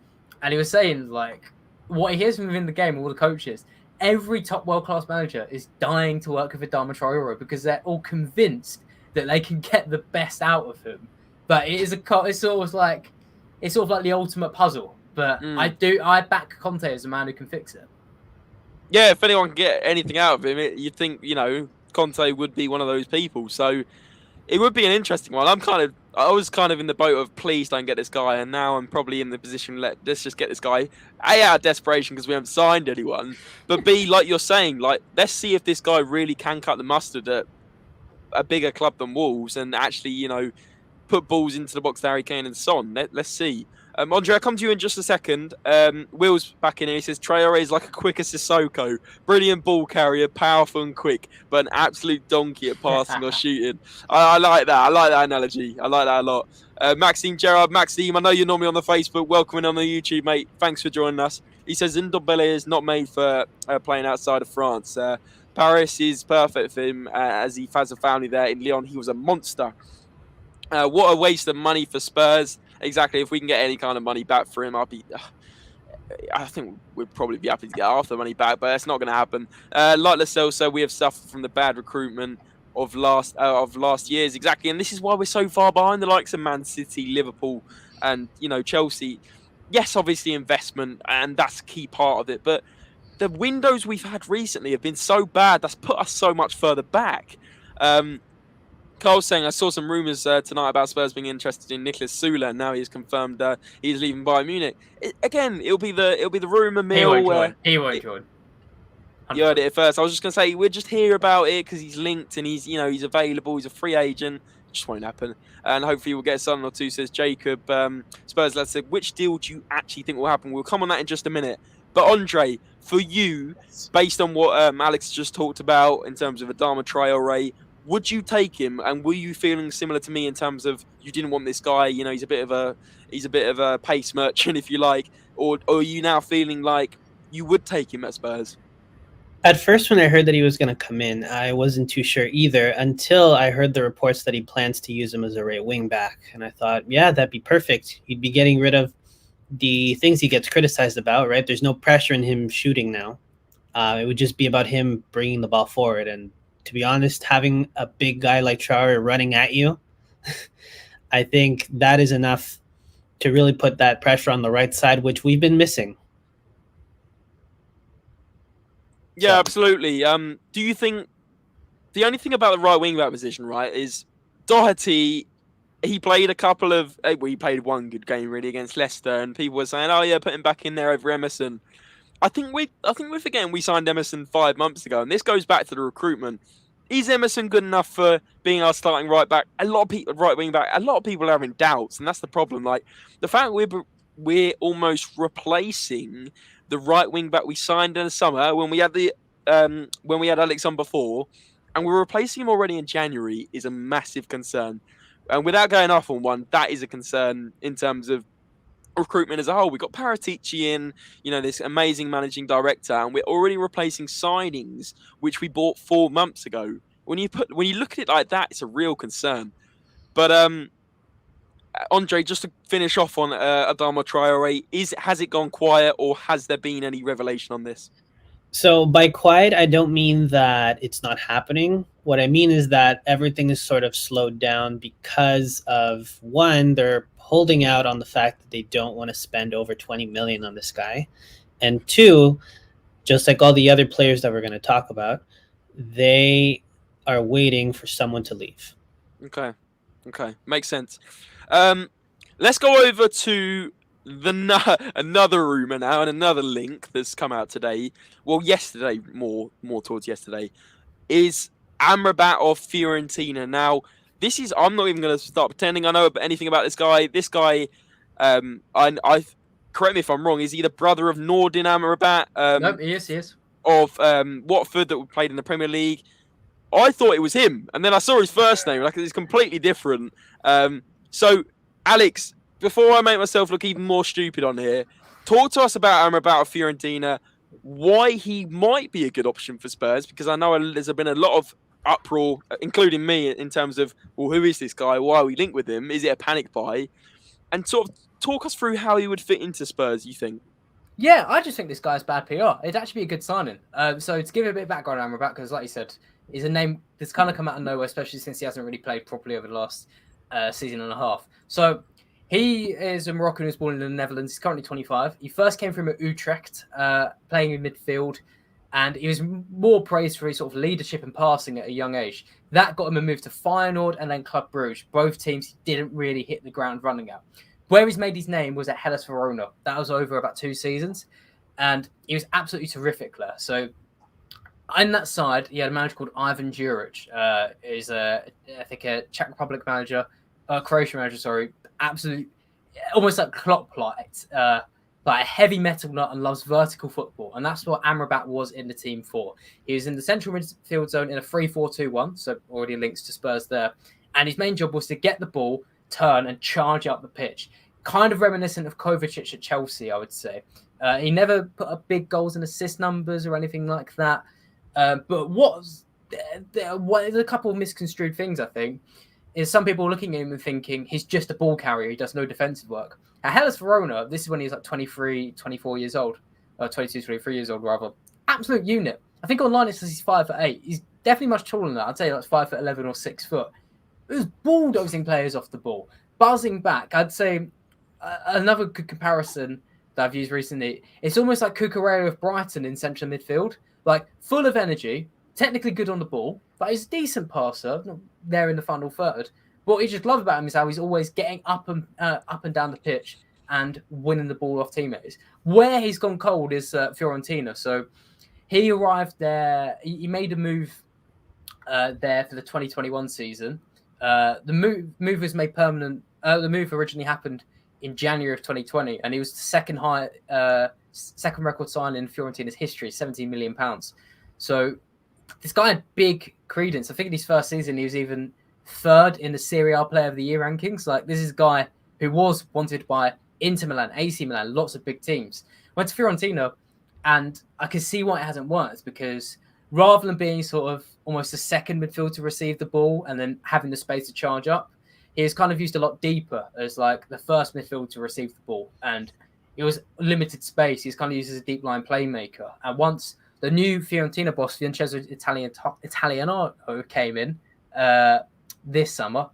he was saying like what he hears from within the game, all the coaches, every top world-class manager is dying to work with Adama Traoré because they're all convinced that they can get the best out of him. But it's sort of like the ultimate puzzle. But I back Conte as a man who can fix it. Yeah, if anyone can get anything out of him, you'd think, Conte would be one of those people. So it would be an interesting one. I was kind of in the boat of please don't get this guy, and now I'm probably in the position let's just get this guy. A, out of desperation because we haven't signed anyone, but B, like you're saying, like let's see if this guy really can cut the mustard at a bigger club than Wolves and actually, put balls into the box to Harry Kane and Son. Let's see. Andre, I'll come to you in just a second. Will's back in here. He says Traoré is like a quicker Sissoko. Brilliant ball carrier, powerful and quick, but an absolute donkey at passing or shooting. I like that. I like that analogy. I like that a lot. Maxime Gerald. Maxime, I know you're normally on the Facebook. Welcome in on the YouTube, mate. Thanks for joining us. He says Dele is not made for playing outside of France. Paris is perfect for him as he has a family there. In Lyon, he was a monster. What a waste of money for Spurs. Exactly. If we can get any kind of money back for him, I think we'd probably be happy to get half the money back, but that's not going to happen. Like Lascelles said, we have suffered from the bad recruitment of last year's. Exactly. And this is why we're so far behind the likes of Man City, Liverpool, and Chelsea. Yes, obviously investment, and that's a key part of it. But the windows we've had recently have been so bad. That's put us so much further back. Carl's saying, I saw some rumours tonight about Spurs being interested in Niklas Süle. Now he's confirmed he's leaving Bayern Munich. It'll be the rumour mill. He won't join. You heard it at first. I was just going to say, we'll just hear about it because he's linked and he's available. He's a free agent. It just won't happen. And hopefully we'll get a son or two, says Jacob. Spurs, let's say, which deal do you actually think will happen? We'll come on that in just a minute. But Andre, for you, based on what Alex just talked about in terms of Adama Traoré, would you take him? And were you feeling similar to me in terms of you didn't want this guy? He's a bit of a pace merchant, if you like, or are you now feeling like you would take him at Spurs? At first, when I heard that he was going to come in, I wasn't too sure either until I heard the reports that he plans to use him as a right wing back, and I thought, yeah, that'd be perfect. He'd be getting rid of the things he gets criticized about, right? There's no pressure in him shooting now. It would just be about him bringing the ball forward. And to be honest, having a big guy like Traoré running at you, I think that is enough to really put that pressure on the right side, which we've been missing. Yeah, absolutely. Do you think the only thing about the right wing back position, right, is Doherty? He played he played one good game really against Leicester, and people were saying, "Oh yeah, put him back in there over Emerson." I think we're forgetting we signed Emerson 5 months ago, and this goes back to the recruitment. Is Emerson good enough for being our starting right back? A lot of people, right wing back. A lot of people are having doubts, and that's the problem. Like the fact we're almost replacing the right wing back we signed in the summer when we had Alex on before, and we're replacing him already in January is a massive concern. And without going off on one, that is a concern in terms of recruitment as a whole. We've got Paratici in, this amazing managing director, and we're already replacing signings which we bought 4 months ago. When you look at it like that, it's a real concern. But Andre, just to finish off on Adama Traoré, has it gone quiet, or has there been any revelation on this? So by quiet, I don't mean that it's not happening. What I mean is that everything is sort of slowed down because of, one, they're holding out on the fact that they don't want to spend over 20 million on this guy. And two, just like all the other players that we're going to talk about, they are waiting for someone to leave. Okay. Makes sense. Let's go over to another rumor now and another link that's come out today. Well, yesterday, more towards yesterday, is Amrabat of Fiorentina. Now, I'm not even going to start pretending I know anything about this guy. This guy, I correct me if I'm wrong, is he the brother of Nordin Amrabat? No, he is. Of Watford that played in the Premier League. I thought it was him, and then I saw his first name. Like, it's completely different. So, Alex, before I make myself look even more stupid on here, talk to us about Amrabat of Fiorentina, why he might be a good option for Spurs, because I know there's been a lot of uproar, including me, in terms of, well, who is this guy? Why are we linked with him? Is it a panic buy? And sort of talk us through how he would fit into Spurs, you think? Yeah, I just think this guy's bad PR. It'd actually be a good signing. So to give you a bit of background on Amrabat, because like you said, he's a name that's kind of come out of nowhere, especially since he hasn't really played properly over the last season and a half. So he is a Moroccan who's born in the Netherlands. He's currently 25. He first came from Utrecht, playing in midfield, and he was more praised for his sort of leadership and passing at a young age. That got him a move to Feyenoord and then Club Brugge. Both teams he didn't really hit the ground running at. Where he's made his name was at Hellas Verona. That was over about 2 seasons, and he was absolutely terrific there. So on that side, he had a manager called Ivan Juric. Is I think a Czech Republic manager, Croatian manager. Sorry, absolute, almost like Klopp-like, like a heavy metal nut and loves vertical football, and that's what Amrabat was in the team for. He was in the central midfield zone in a 3-4-2-1, so already links to Spurs there. And his main job was to get the ball, turn and charge up the pitch. Kind of reminiscent of Kovacic at Chelsea, I would say. He never put up big goals and assist numbers or anything like that. But what a couple of misconstrued things, I think, is some people looking at him and thinking he's just a ball carrier. He does no defensive work. At Hellas Verona, this is when he was like 23, 24 years old. Or 22, 23 years old, rather. Absolute unit. I think online it says he's 5'8". He's definitely much taller than that. I'd say that's 5'11" or 6 foot. It was bulldozing players off the ball, buzzing back. I'd say another good comparison that I've used recently, it's almost like Cucurella of Brighton in central midfield, like full of energy, technically good on the ball, but he's a decent passer, not there in the final third. What I just love about him is how he's always getting up and down the pitch and winning the ball off teammates. Where he's gone cold is Fiorentina. So he arrived there, he made a move there for the 2021 season. The move was made permanent. The move originally happened in January of 2020, and he was the second record sign in Fiorentina's history, £17 million. So this guy had big credence. I think in his first season, he was even third in the Serie A Player of the Year rankings. Like, this is a guy who was wanted by Inter Milan, AC Milan, lots of big teams. Went to Fiorentina, and I can see why it hasn't worked, because rather than being sort of almost a second midfield to receive the ball and then having the space to charge up, he was kind of used a lot deeper as like the first midfield to receive the ball. And it was limited space. He's kind of used as a deep line playmaker. And once the new Fiorentina boss, Vincenzo Italiano, came in this summer,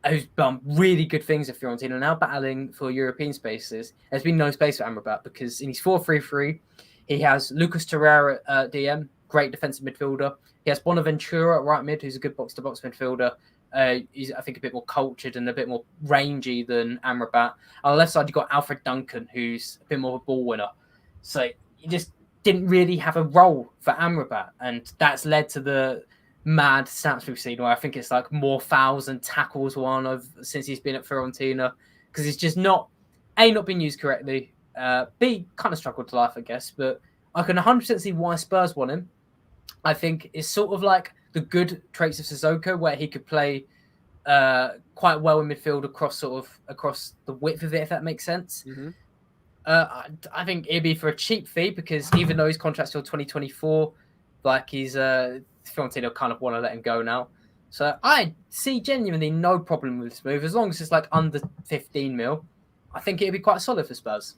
who's done really good things at Fiorentina, now battling for European spaces, there's been no space for Amrabat, because in his 4-3-3, he has Lucas Torreira at DM, great defensive midfielder. He has Bonaventura at right mid, who's a good box-to-box midfielder. He's, I think, a bit more cultured and a bit more rangy than Amrabat. On the left side, you've got Alfred Duncan, who's a bit more of a ball winner. So he just didn't really have a role for Amrabat, and that's led to the mad stats we've seen, where I think it's like more fouls and tackles since he's been at Fiorentina, because he's just not been used correctly. B, kind of struggled to life, I guess, but I can 100% see why Spurs want him. I think it's sort of like the good traits of Sissoko, where he could play quite well in midfield across the width of it, if that makes sense. Mm-hmm. I think it'd be for a cheap fee, because even though his contract's till 2024, like he's Fiorentina kind of want to let him go now. So I see genuinely no problem with this move, as long as it's like under 15 mil. I think it'd be quite solid for Spurs.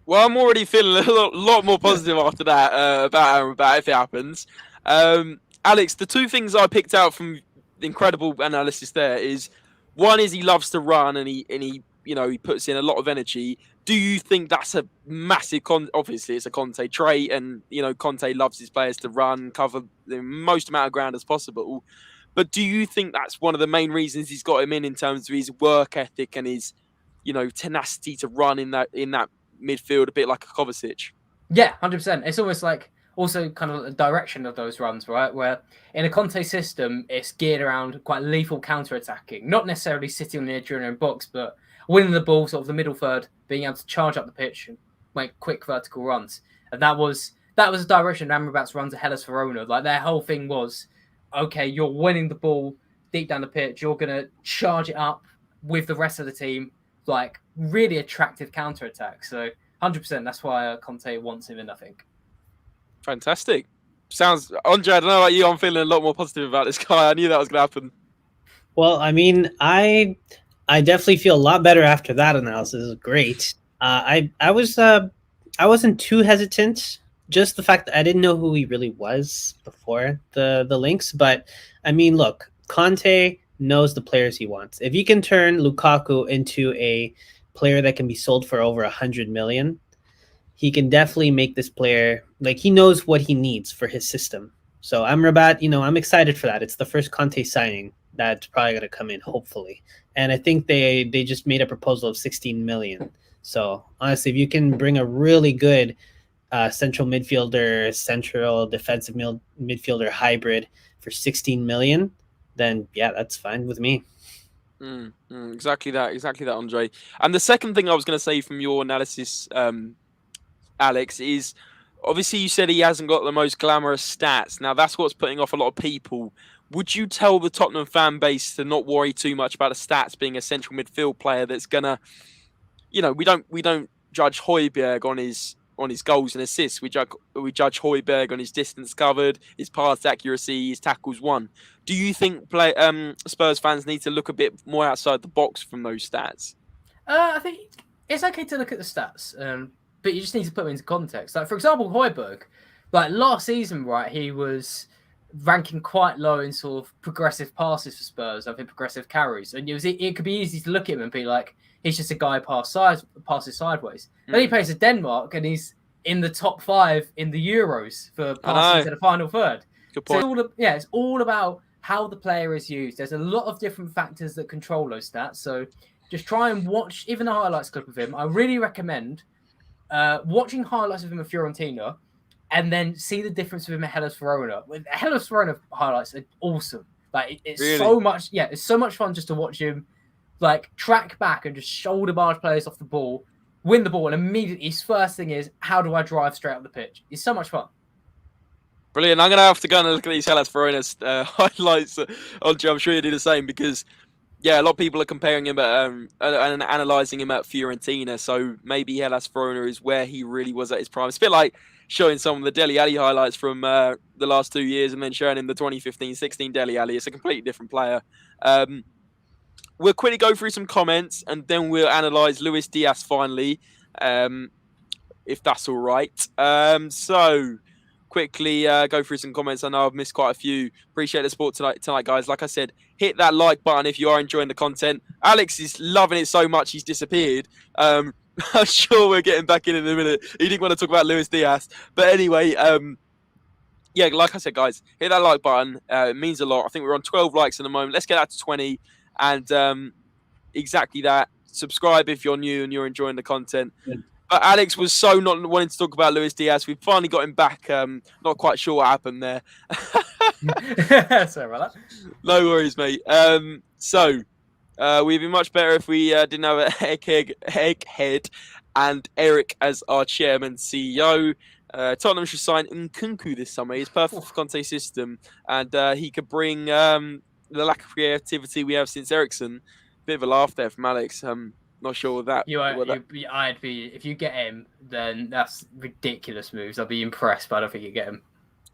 Well, I'm already feeling a lot more positive after that about Amrabat, if it happens. Alex, the two things I picked out from the incredible analysis there is, one is he loves to run and he puts in a lot of energy. Do you think that's a massive obviously it's a Conte trait, and Conte loves his players to run, cover the most amount of ground as possible. But do you think that's one of the main reasons he's got him in terms of his work ethic and his tenacity to run in that midfield, a bit like a Kovacic? Yeah, 100%. It's almost like also kind of the direction of those runs, right? Where in a Conte system, it's geared around quite lethal counter-attacking, not necessarily sitting on the edge of your own box, but winning the ball, sort of the middle third, being able to charge up the pitch and make quick vertical runs. And that was a direction Amrabat's runs at Hellas Verona. Like, their whole thing was, okay, you're winning the ball deep down the pitch, you're going to charge it up with the rest of the team, like really attractive counter-attack. So 100%, that's why Conte wants him in, I think. Fantastic. Sounds Andre. I don't know about you. I'm feeling a lot more positive about this guy. I knew that was going to happen. Well, I mean, I definitely feel a lot better after that analysis. Great. I wasn't too hesitant. Just the fact that I didn't know who he really was before the links. But I mean, look, Conte knows the players he wants. If he can turn Lukaku into a player that can be sold for over 100 million, he can definitely make this player, like, he knows what he needs for his system. So Amrabat, I'm excited for that. It's the first Conte signing that's probably going to come in, hopefully. And I think they just made a proposal of 16 million. So honestly, if you can bring a really good central midfielder, central defensive midfielder hybrid for 16 million, then yeah, that's fine with me. Exactly that, Andre. And the second thing I was going to say from your analysis, Alex, is obviously you said he hasn't got the most glamorous stats. Now that's what's putting off a lot of people. Would you tell the Tottenham fan base to not worry too much about the stats being a central midfield player that's gonna, we don't judge Højbjerg on his goals and assists. We judge Højbjerg on his distance covered, his pass accuracy, his tackles won. Do you think Spurs fans need to look a bit more outside the box from those stats? I think it's okay to look at the stats, but you just need to put them into context. Like, for example, Højbjerg, like last season, right, he was ranking quite low in sort of progressive passes for Spurs, I think progressive carries. And it could be easy to look at him and be like, he's just a guy passes sideways. Then he plays for Denmark and he's in the top 5 in the Euros for passing to the final third. Good point. So it's all about how the player is used. There's a lot of different factors that control those stats. So just try and watch even the highlights clip of him. I really recommend watching highlights of him at Fiorentina and then see the difference with him at Hellas Verona. With Hellas Verona highlights are awesome. Like it's really? It's so much fun just to watch him like track back and just shoulder barge players off the ball, win the ball, and immediately his first thing is, how do I drive straight up the pitch? It's so much fun. Brilliant. I'm going to have to go and look at these Hellas Verona's highlights. Andre, I'm sure you do the same because, yeah, a lot of people are comparing him and analysing him at Fiorentina. So maybe Hellas Verona is where he really was at his prime. It's a bit like showing some of the Dele Alli highlights from the last 2 years and then showing him the 2015-16 Dele Alli. It's a completely different player. We'll quickly go through some comments and then we'll analyse Luis Diaz finally, if that's all right. So quickly go through some comments. I know I've missed quite a few. Appreciate the support tonight, guys. Like I said, hit that like button if you are enjoying the content. Alex is loving it so much he's disappeared. I'm sure we're getting back in a minute. He didn't want to talk about Luis Diaz. But anyway, yeah, like I said, guys, hit that like button. It means a lot. I think we're on 12 likes at the moment. Let's get that to 20. And exactly that. Subscribe if you're new and you're enjoying the content. Good. But Alex was so not wanting to talk about Luis Diaz. We finally got him back. Not quite sure what happened there. Sorry about that. No worries, mate. So we'd be much better if we didn't have an egghead and Eric as our chairman CEO. Tottenham should sign Nkunku this summer. He's perfect for Conte's system, and he could bring the lack of creativity we have since Eriksen. Bit of a laugh there from Alex. Not sure that. I'd be if you get him, then that's ridiculous moves. I'd be impressed, but I don't think you get him.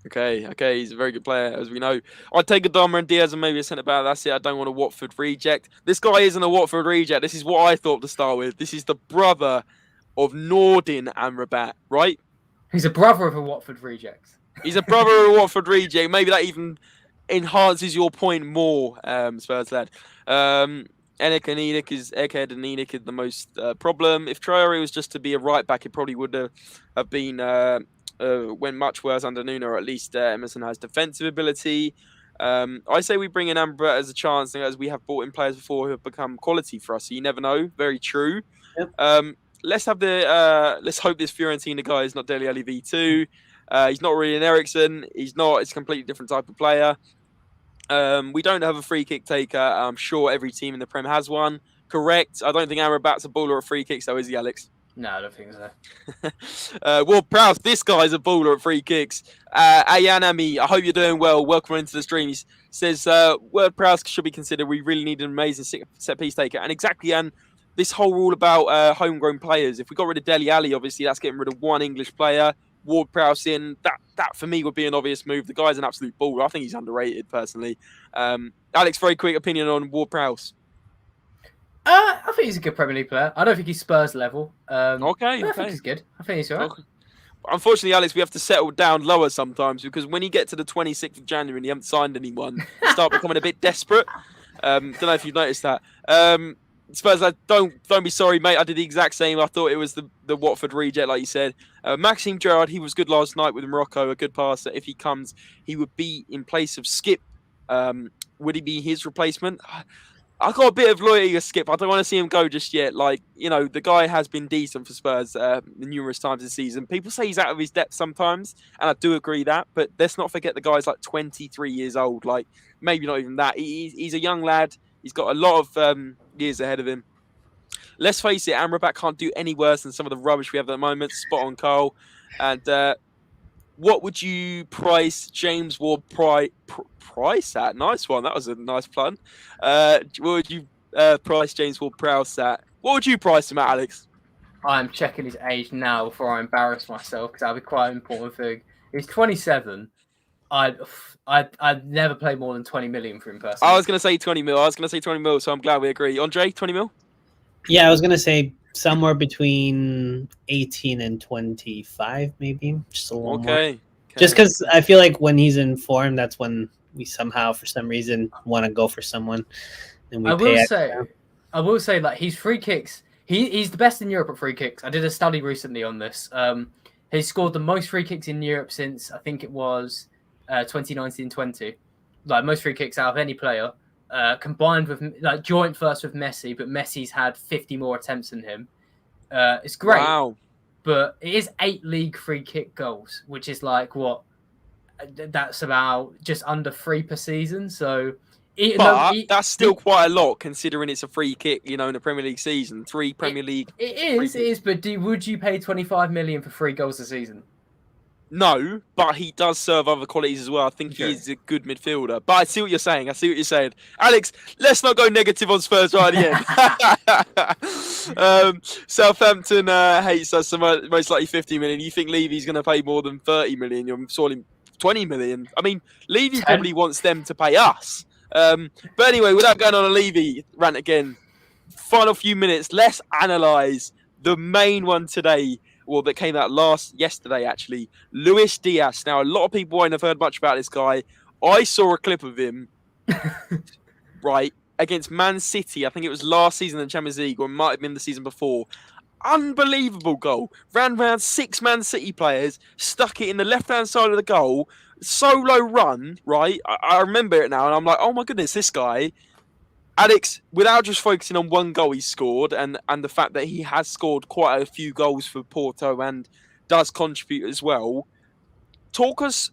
Okay, he's a very good player, as we know. I'd take Adama and Diaz and maybe a centre back. That's it. I don't want a Watford reject. This guy isn't a Watford reject. This is what I thought to start with. This is the brother of Nordin Amrabat, right? He's a brother of a Watford reject. He's a brother of a Watford reject. Maybe that even enhances your point more, Spurs lad. Enek and Enek is Egghead and Enek is the most problem. If Traoré was just to be a right back, it probably would have been went much worse under Nuno, or at least Emerson has defensive ability. I say we bring in Amber as a chance, as we have brought in players before who have become quality for us. So you never know. Very true. Yep. Let's hope this Fiorentina guy is not Dele Alli V2. He's not really an Eriksen. He's not. It's a completely different type of player. We don't have a free kick taker. I'm sure every team in the Prem has one. Correct. I don't think Amrabat's a baller at free kicks, though, is he, Alex? No, I don't think so. Well, Prowse, this guy's a baller at free kicks. Ayanami, I hope you're doing well. Welcome into the stream. He says, Word Prowse should be considered. We really need an amazing set-piece taker. And exactly, and this whole rule about homegrown players. If we got rid of Dele Alli, obviously, that's getting rid of one English player. Ward-Prowse in, that for me would be an obvious move. The guy's an absolute baller. I think he's underrated personally. Alex, very quick opinion on Ward-Prowse. I think he's a good Premier League player. I don't think he's Spurs level. Okay. I think he's good. I think he's alright. Okay. Unfortunately, Alex, we have to settle down lower sometimes because when you get to the 26th of January and you haven't signed anyone, you start becoming a bit desperate. Don't know if you've noticed that. Spurs, don't be sorry, mate. I did the exact same. I thought it was the Watford reject, like you said. Maxime Gerald, he was good last night with Morocco, a good passer. If he comes, he would be in place of Skip. Would he be his replacement? I got a bit of loyalty to Skip. I don't want to see him go just yet. Like, the guy has been decent for Spurs numerous times this season. People say he's out of his depth sometimes, and I do agree that. But let's not forget the guy's like 23 years old. Like, maybe not even that. He's a young lad. He's got a lot of years ahead of him. Let's face it, Amrabat can't do any worse than some of the rubbish we have at the moment. Spot on, Cole. And what would you price James Ward price at? Nice one. That was a nice pun. What would you price James Ward-Prowse at? What would you price him at, Alex? I'm checking his age now before I embarrass myself because that'll be quite an important thing. He's 27. I'd never play more than 20 million for him personally. I was going to say 20 mil. So I'm glad we agree. Andre, 20 mil? Yeah, I was going to say somewhere between 18 and 25, maybe. Just a little more. Just because I feel like when he's in form, that's when we somehow, for some reason, want to go for someone. And we I will say, like, his free kicks, he's the best in Europe at free kicks. I did a study recently on this. He scored the most free kicks in Europe since, I think it was 2019-20. Like, most free kicks out of any player. Combined with, like, joint first with Messi, but Messi's had 50 more attempts than him. It's great. Wow. But it is 8 league free kick goals, which is like what? That's about just under 3 per season. So, that's still quite a lot considering it's a free kick, in the Premier League season. 3 Premier League. It is. But would you pay 25 million for 3 goals a season? No, but he does serve other qualities as well. I think he is a good midfielder. But I see what you're saying. Alex, let's not go negative on Spurs right at the end. Southampton hates us so much, most likely 50 million. You think Levy's going to pay more than 30 million? You're sorting 20 million. I mean, Levy probably wants them to pay us. But anyway, without going on a Levy rant again, final few minutes, let's analyse the main one today. Well, that came out yesterday, actually. Luis Diaz. Now, a lot of people won't have heard much about this guy. I saw a clip of him, right, against Man City. I think it was last season in the Champions League, or it might have been the season before. Unbelievable goal. Ran around 6 Man City players, stuck it in the left-hand side of the goal. Solo run, right? I remember it now, and I'm like, oh my goodness, this guy. Alex, without just focusing on one goal he scored and the fact that he has scored quite a few goals for Porto and does contribute as well, talk us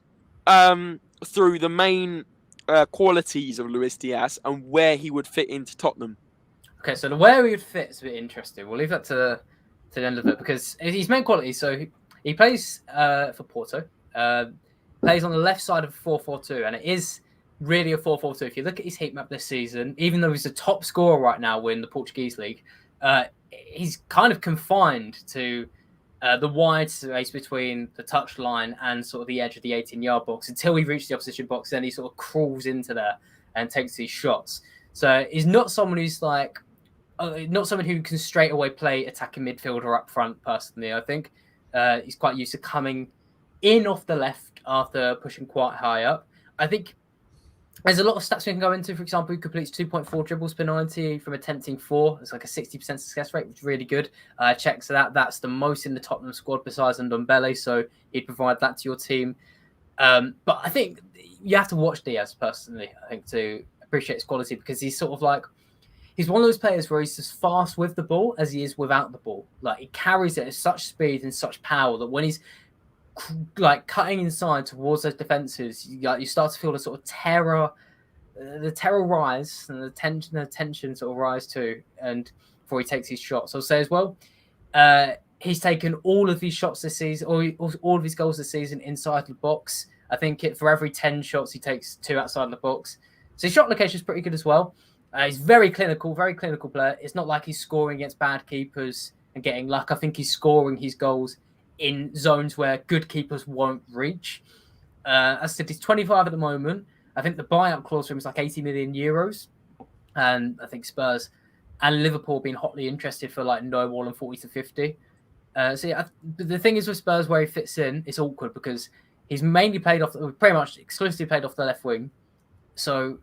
through the main qualities of Luis Diaz and where he would fit into Tottenham. Okay, so the where he would fit is a bit interesting. We'll leave that to the end of it because his main qualities. So he plays for Porto, plays on the left side of 4-4-2, and it is really a 4-4-2. If you look at his heat map this season, even though he's the top scorer right now in the Portuguese league, he's kind of confined to the wide space between the touchline and sort of the edge of the 18-yard box until he reaches the opposition box. Then he sort of crawls into there and takes these shots. So he's not someone who's like, not someone who can straight away play attacking midfielder up front. Personally, I think he's quite used to coming in off the left after pushing quite high up. I think there's a lot of stats we can go into. For example, he completes 2.4 dribbles per 90 from attempting 4. It's like a 60% success rate, which is really good. Checks that. That's the most in the Tottenham squad besides Dele, so he'd provide that to your team. But I think you have to watch Diaz personally, I think, to appreciate his quality because he's sort of like, he's one of those players where he's as fast with the ball as he is without the ball. Like, he carries it at such speed and such power that when he's like cutting inside towards those defenses, you start to feel the sort of terror rise and the tension sort of rise too. And before he takes his shots, I'll say as well, he's taken all of his shots this season, or all of his goals this season inside the box. I think for every 10 shots, he takes 2 outside the box. So his shot location is pretty good as well. He's very clinical player. It's not like he's scoring against bad keepers and getting luck. I think he's scoring his goals in zones where good keepers won't reach. As I said, he's 25 at the moment. I think the buyout clause for him is like 80 million euros. And I think Spurs and Liverpool being hotly interested for like no more than 40 to 50. So yeah, the thing is with Spurs where he fits in, it's awkward because he's mainly pretty much exclusively played off the left wing. So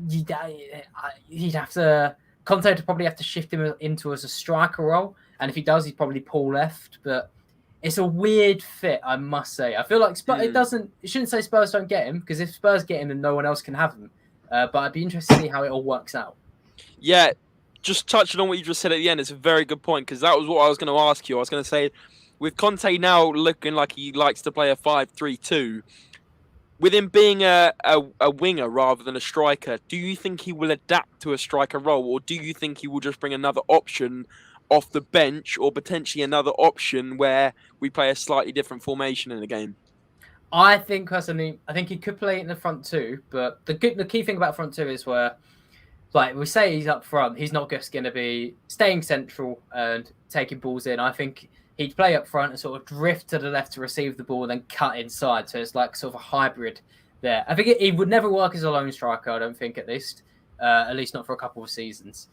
he'd have to, Conte would probably have to shift him into as a striker role. And if he does, he's probably pull left. But it's a weird fit, I must say. I feel like it shouldn't say Spurs don't get him, because if Spurs get him, then no one else can have him. But I'd be interested to see how it all works out. Yeah, just touching on what you just said at the end, it's a very good point, because that was what I was going to ask you. I was going to say, with Conte now looking like he likes to play a 5-3-2, with him being a winger rather than a striker, do you think he will adapt to a striker role, or do you think he will just bring another option off the bench, or potentially another option where we play a slightly different formation in the game? I think personally, he could play it in the front two, but the key thing about front two is where, like we say, he's up front, he's not just going to be staying central and taking balls in. I think he'd play up front and sort of drift to the left to receive the ball and then cut inside. So it's like sort of a hybrid there. I think he would never work as a lone striker, I don't think, at least not for a couple of seasons.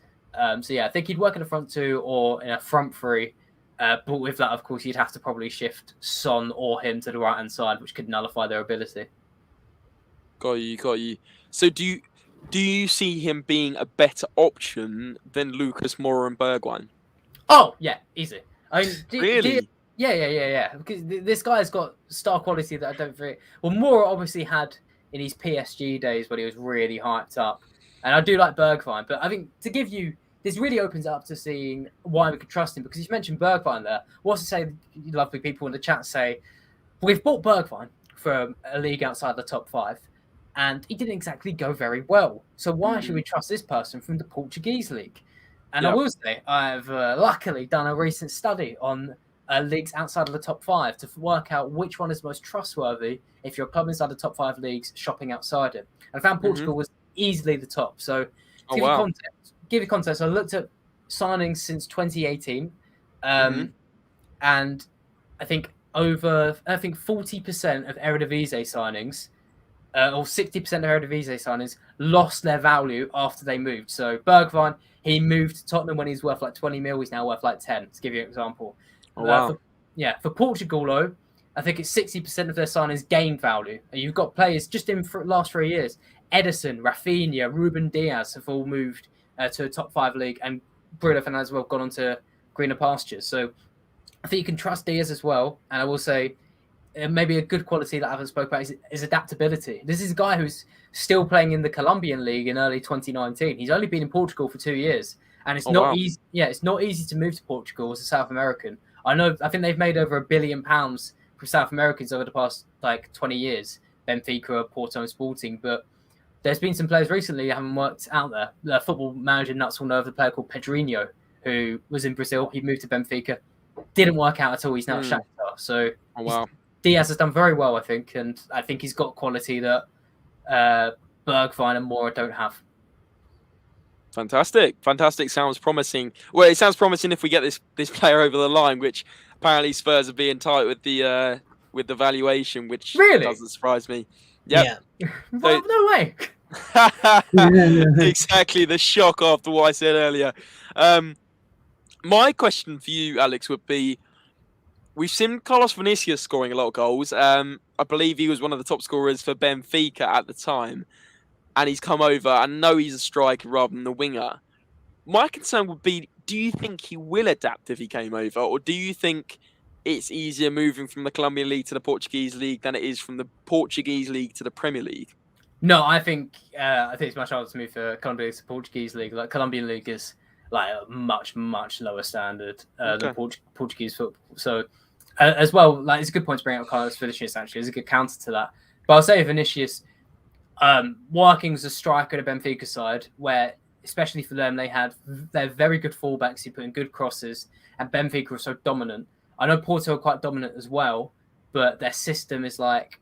So yeah, I think he'd work in a front two or in a front three. But with that, of course, you'd have to probably shift Son or him to the right-hand side, which could nullify their ability. Got you. So do you see him being a better option than Lucas Moura and Bergwijn? Oh, yeah, easy. I mean, Really? Yeah. Because this guy's got star quality that I don't think... Well, Moura obviously had in his PSG days when he was really hyped up. And I do like Bergwijn, but I think to give you... This really opens up to seeing why we could trust him, because you mentioned Bergwijn there. What's to say, lovely people in the chat say, we've bought Bergwijn from a league outside the top 5, and he didn't exactly go very well. So why should we trust this person from the Portuguese league? And I will say, I've luckily done a recent study on leagues outside of the top 5 to work out which one is most trustworthy if you're a club inside the top 5 leagues shopping outside it. And I found Portugal was easily the top. So to give you context, I looked at signings since 2018, and I think 40% of Eredivisie signings, or 60% of Eredivisie signings, lost their value after they moved. So Bergwijn, he moved to Tottenham when he's worth like 20 mil. He's now worth like 10. To give you an example. For Portugal, though, I think it's 60% of their signings gained value. And you've got players just in the last 3 years. Edison, Rafinha, Ruben Diaz have all moved to a top 5 league, and Bruno Fernandes as well gone on to greener pastures. So I think you can trust Diaz as well. And I will say maybe a good quality that I haven't spoken about is adaptability. This is a guy who's still playing in the Colombian league in early 2019. He's only been in Portugal for 2 years, and it's not easy. Yeah, it's not easy to move to Portugal as a South American. I think they've made over £1 billion from South Americans over the past like 20 years. Benfica, Porto, and Sporting, but there's been some players recently that haven't worked out there. The Football Manager nuts will know of a player called Pedrinho, who was in Brazil. He moved to Benfica. Didn't work out at all. He's now at Shakhtar. So Diaz has done very well, I think. And I think he's got quality that Bergwijn and Moura don't have. Fantastic. Sounds promising. Well, it sounds promising if we get this player over the line, which apparently Spurs are being tight with the valuation, which doesn't surprise me. Yep. Yeah. Well, no way. Exactly, the shock after what I said earlier. My question for you, Alex, would be, we've seen Carlos Vinicius scoring a lot of goals. I believe he was one of the top scorers for Benfica at the time, and he's come over. I know he's a striker rather than the winger. My concern would be, do you think he will adapt if he came over, or do you think it's easier moving from the Colombian League to the Portuguese League than it is from the Portuguese League to the Premier League? No, I think it's much harder to move from Colombian League to Portuguese League. Like Colombian League is like a much lower standard than Portuguese football. So as well, like it's a good point to bring up Carlos Vinicius. Actually, it's a good counter to that. But I'll say Vinicius working as a striker at a Benfica side, where especially for them they're very good fullbacks who put in good crosses, and Benfica are so dominant. I know Porto are quite dominant as well, but their system is like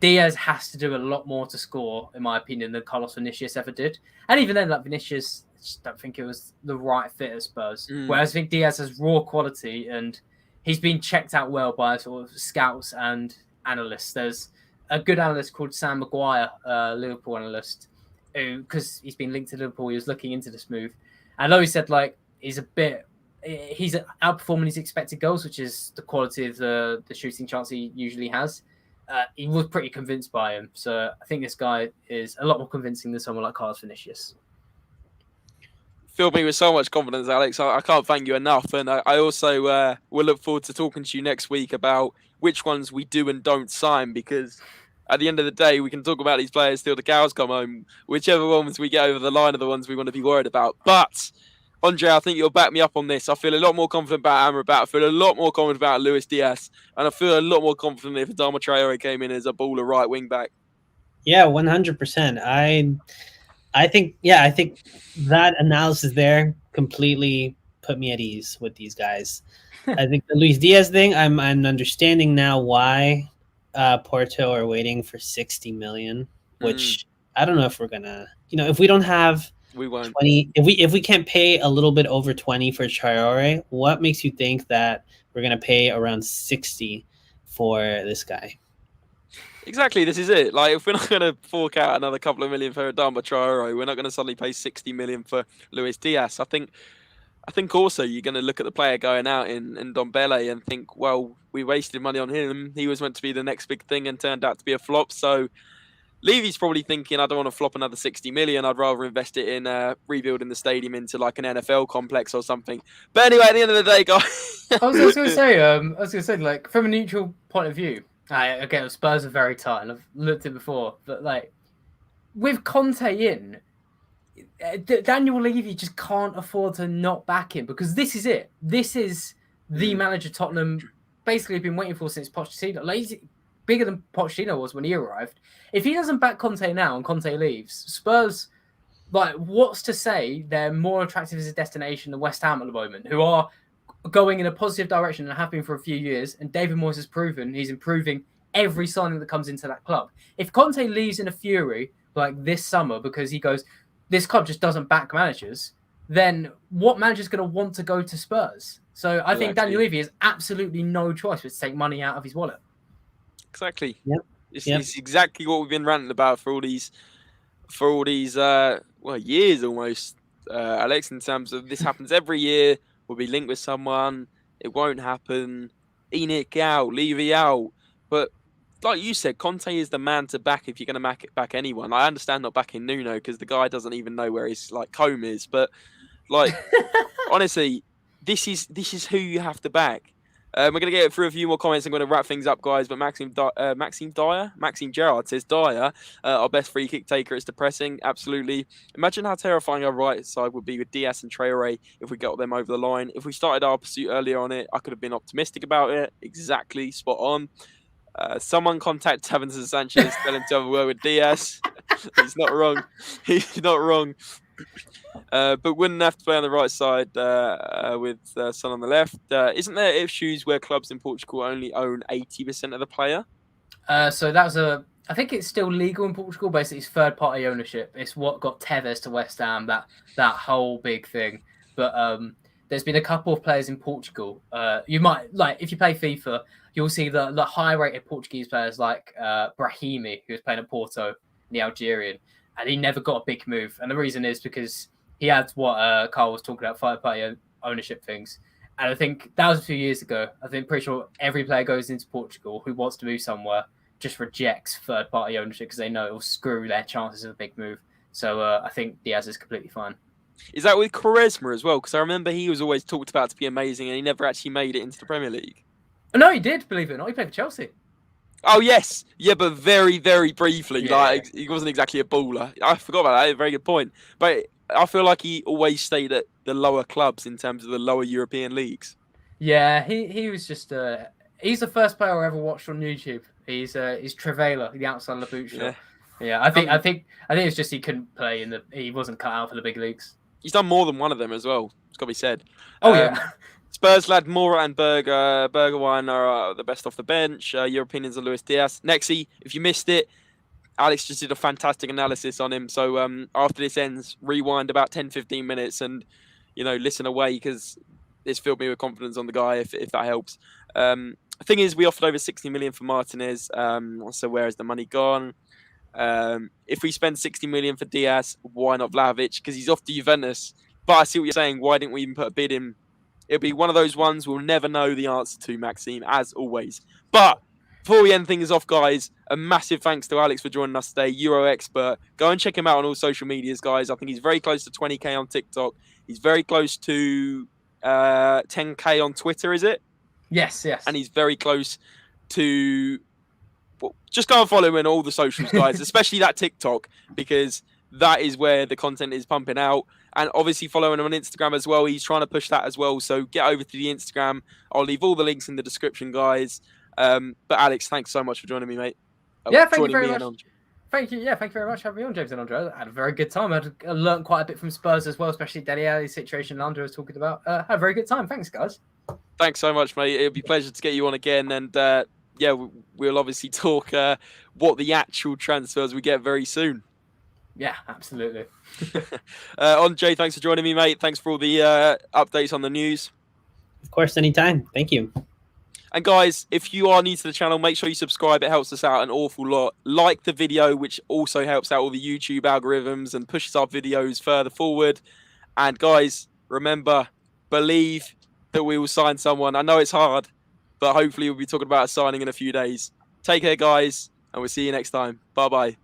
Diaz has to do a lot more to score, in my opinion, than Carlos Vinicius ever did. And even then, like Vinicius, I just don't think it was the right fit at Spurs. Whereas I think Diaz has raw quality, and he's been checked out well by sort of scouts and analysts. There's a good analyst called Sam Maguire, Liverpool analyst, who, because he's been linked to Liverpool, he was looking into this move. And though he said like he's outperforming his expected goals, which is the quality of the shooting chance he usually has. He was pretty convinced by him. So I think this guy is a lot more convincing than someone like Carlos Vinicius. Filled me with so much confidence, Alex. I can't thank you enough. And I also will look forward to talking to you next week about which ones we do and don't sign, because at the end of the day, we can talk about these players till the cows come home. Whichever ones we get over the line are the ones we want to be worried about. But, Andre, I think you'll back me up on this. I feel a lot more confident about Amrabat. I feel a lot more confident about Luis Diaz. And I feel a lot more confident if Adama Traoré came in as a baller right wing back. Yeah, 100%. I think that analysis there completely put me at ease with these guys. I think the Luis Diaz thing, I'm understanding now why Porto are waiting for 60 million, which I don't know if we're gonna, if we don't have we won't 20, if we can't pay a little bit over 20 for Traoré, what makes you think that we're gonna pay around 60 for this guy? Exactly, this is it. Like, if we're not going to fork out another couple of million for Adama Traoré, we're not going to suddenly pay 60 million for Luis Diaz. I think also you're going to look at the player going out in Dele and think, well, we wasted money on him. He was meant to be the next big thing and turned out to be a flop. So Levy's probably thinking, I don't want to flop another 60 million. I'd rather invest it in rebuilding the stadium into like an NFL complex or something. But anyway, at the end of the day, guys. I was going to say, like, from a neutral point of view, again, Spurs are very tight, and I've looked at it before, but like with Conte in, Daniel Levy just can't afford to not back him, because this is it. This is the manager Tottenham basically been waiting for since Pochettino. Like, he's bigger than Pochettino was when he arrived. If he doesn't back Conte now and Conte leaves, Spurs, like, what's to say they're more attractive as a destination than West Ham at the moment, who are going in a positive direction and have been for a few years, and David Moyes has proven he's improving every signing that comes into that club. If Conte leaves in a fury like this summer because he goes, this club just doesn't back managers, then what manager's going to want to go to Spurs? So I think Daniel Levy has absolutely no choice but to take money out of his wallet. Exactly. Yep. It's exactly what we've been ranting about for all these years almost, Alex, in terms of this happens every year. We'll be linked with someone. It won't happen. Enoch out, Levy out. But like you said, Conte is the man to back if you're going to back anyone. I understand not backing Nuno because the guy doesn't even know where his comb is. But like, honestly, this is who you have to back. We're going to get through a few more comments. I'm going to wrap things up, guys. But Maxime Gerald says, Dyer, our best free kick taker, is depressing. Absolutely. Imagine how terrifying our right side would be with Diaz and Traoré if we got them over the line. If we started our pursuit earlier on it, I could have been optimistic about it. Exactly. Spot on. Someone contact Tevez and Sanchez, tell him to have a word with Diaz. He's not wrong. He's not wrong. But wouldn't have to play on the right side with Son on the left. Isn't there issues where clubs in Portugal only own 80% of the player? So that's I think it's still legal in Portugal. Basically, it's third-party ownership. It's what got Tevez to West Ham, that whole big thing. But there's been a couple of players in Portugal. You might, like, if you play FIFA, you'll see the high-rated Portuguese players like Brahimi, who was playing at Porto, the Algerian, and he never got a big move. And the reason is because he had what Carl was talking about, third-party ownership things. And I think that was a few years ago. I think pretty sure every player goes into Portugal who wants to move somewhere just rejects third-party ownership because they know it will screw their chances of a big move. So I think Diaz is completely fine. Is that with Quaresma as well? Because I remember he was always talked about to be amazing and he never actually made it into the Premier League. No, he did, believe it or not. He played for Chelsea. Oh, yes. Yeah, but very, very briefly. Yeah. Like, he wasn't exactly a baller. I forgot about that. Very good point. But I feel like he always stayed at the lower clubs in terms of the lower European leagues. Yeah, he was just he's the first player I ever watched on YouTube. He's Trevela, the outside of the boot shop. Yeah, I think it's just he couldn't play he wasn't cut out for the big leagues. He's done more than one of them as well. It's got to be said. Yeah. Spurs lad Mora and Bergwijn are the best off the bench. Your opinions on Luis Diaz? Nexie, if you missed it, Alex just did a fantastic analysis on him. So after this ends, rewind about 10-15 minutes and listen away because it's filled me with confidence on the guy. If that helps. The thing is, we offered over 60 million for Martinez. So where has the money gone? If we spend 60 million for Diaz, why not Vlahovic? Because he's off to Juventus. But I see what you're saying. Why didn't we even put a bid in? It'll be one of those ones we'll never know the answer to, Maxime, as always. But before we end things off, guys, a massive thanks to Alex for joining us today, Euro expert. Go and check him out on all social medias, guys. I think he's very close to 20k on TikTok. He's very close to 10k on Twitter, is it? Yes. And he's very close to... Well, just go and follow him on all the socials, guys, especially that TikTok, because that is where the content is pumping out. And obviously following him on Instagram as well. He's trying to push that as well. So get over to the Instagram. I'll leave all the links in the description, guys. But Alex, thanks so much for joining me, mate. Yeah, thank you very much. Thank you. Yeah, thank you very much for having me on, James and Andre. I had a very good time. I learned quite a bit from Spurs as well, especially Dele Alli's situation Andre was talking about. Had a very good time. Thanks, guys. Thanks so much, mate. It'll be a pleasure to get you on again. And yeah, we'll obviously talk what the actual transfers we get very soon. Yeah, absolutely. Andre, thanks for joining me, mate. Thanks for all the updates on the news. Of course, anytime. Thank you. And guys, if you are new to the channel, make sure you subscribe. It helps us out an awful lot. Like the video, which also helps out all the YouTube algorithms and pushes our videos further forward. And guys, remember, believe that we will sign someone. I know it's hard, but hopefully we'll be talking about a signing in a few days. Take care, guys, and we'll see you next time. Bye-bye.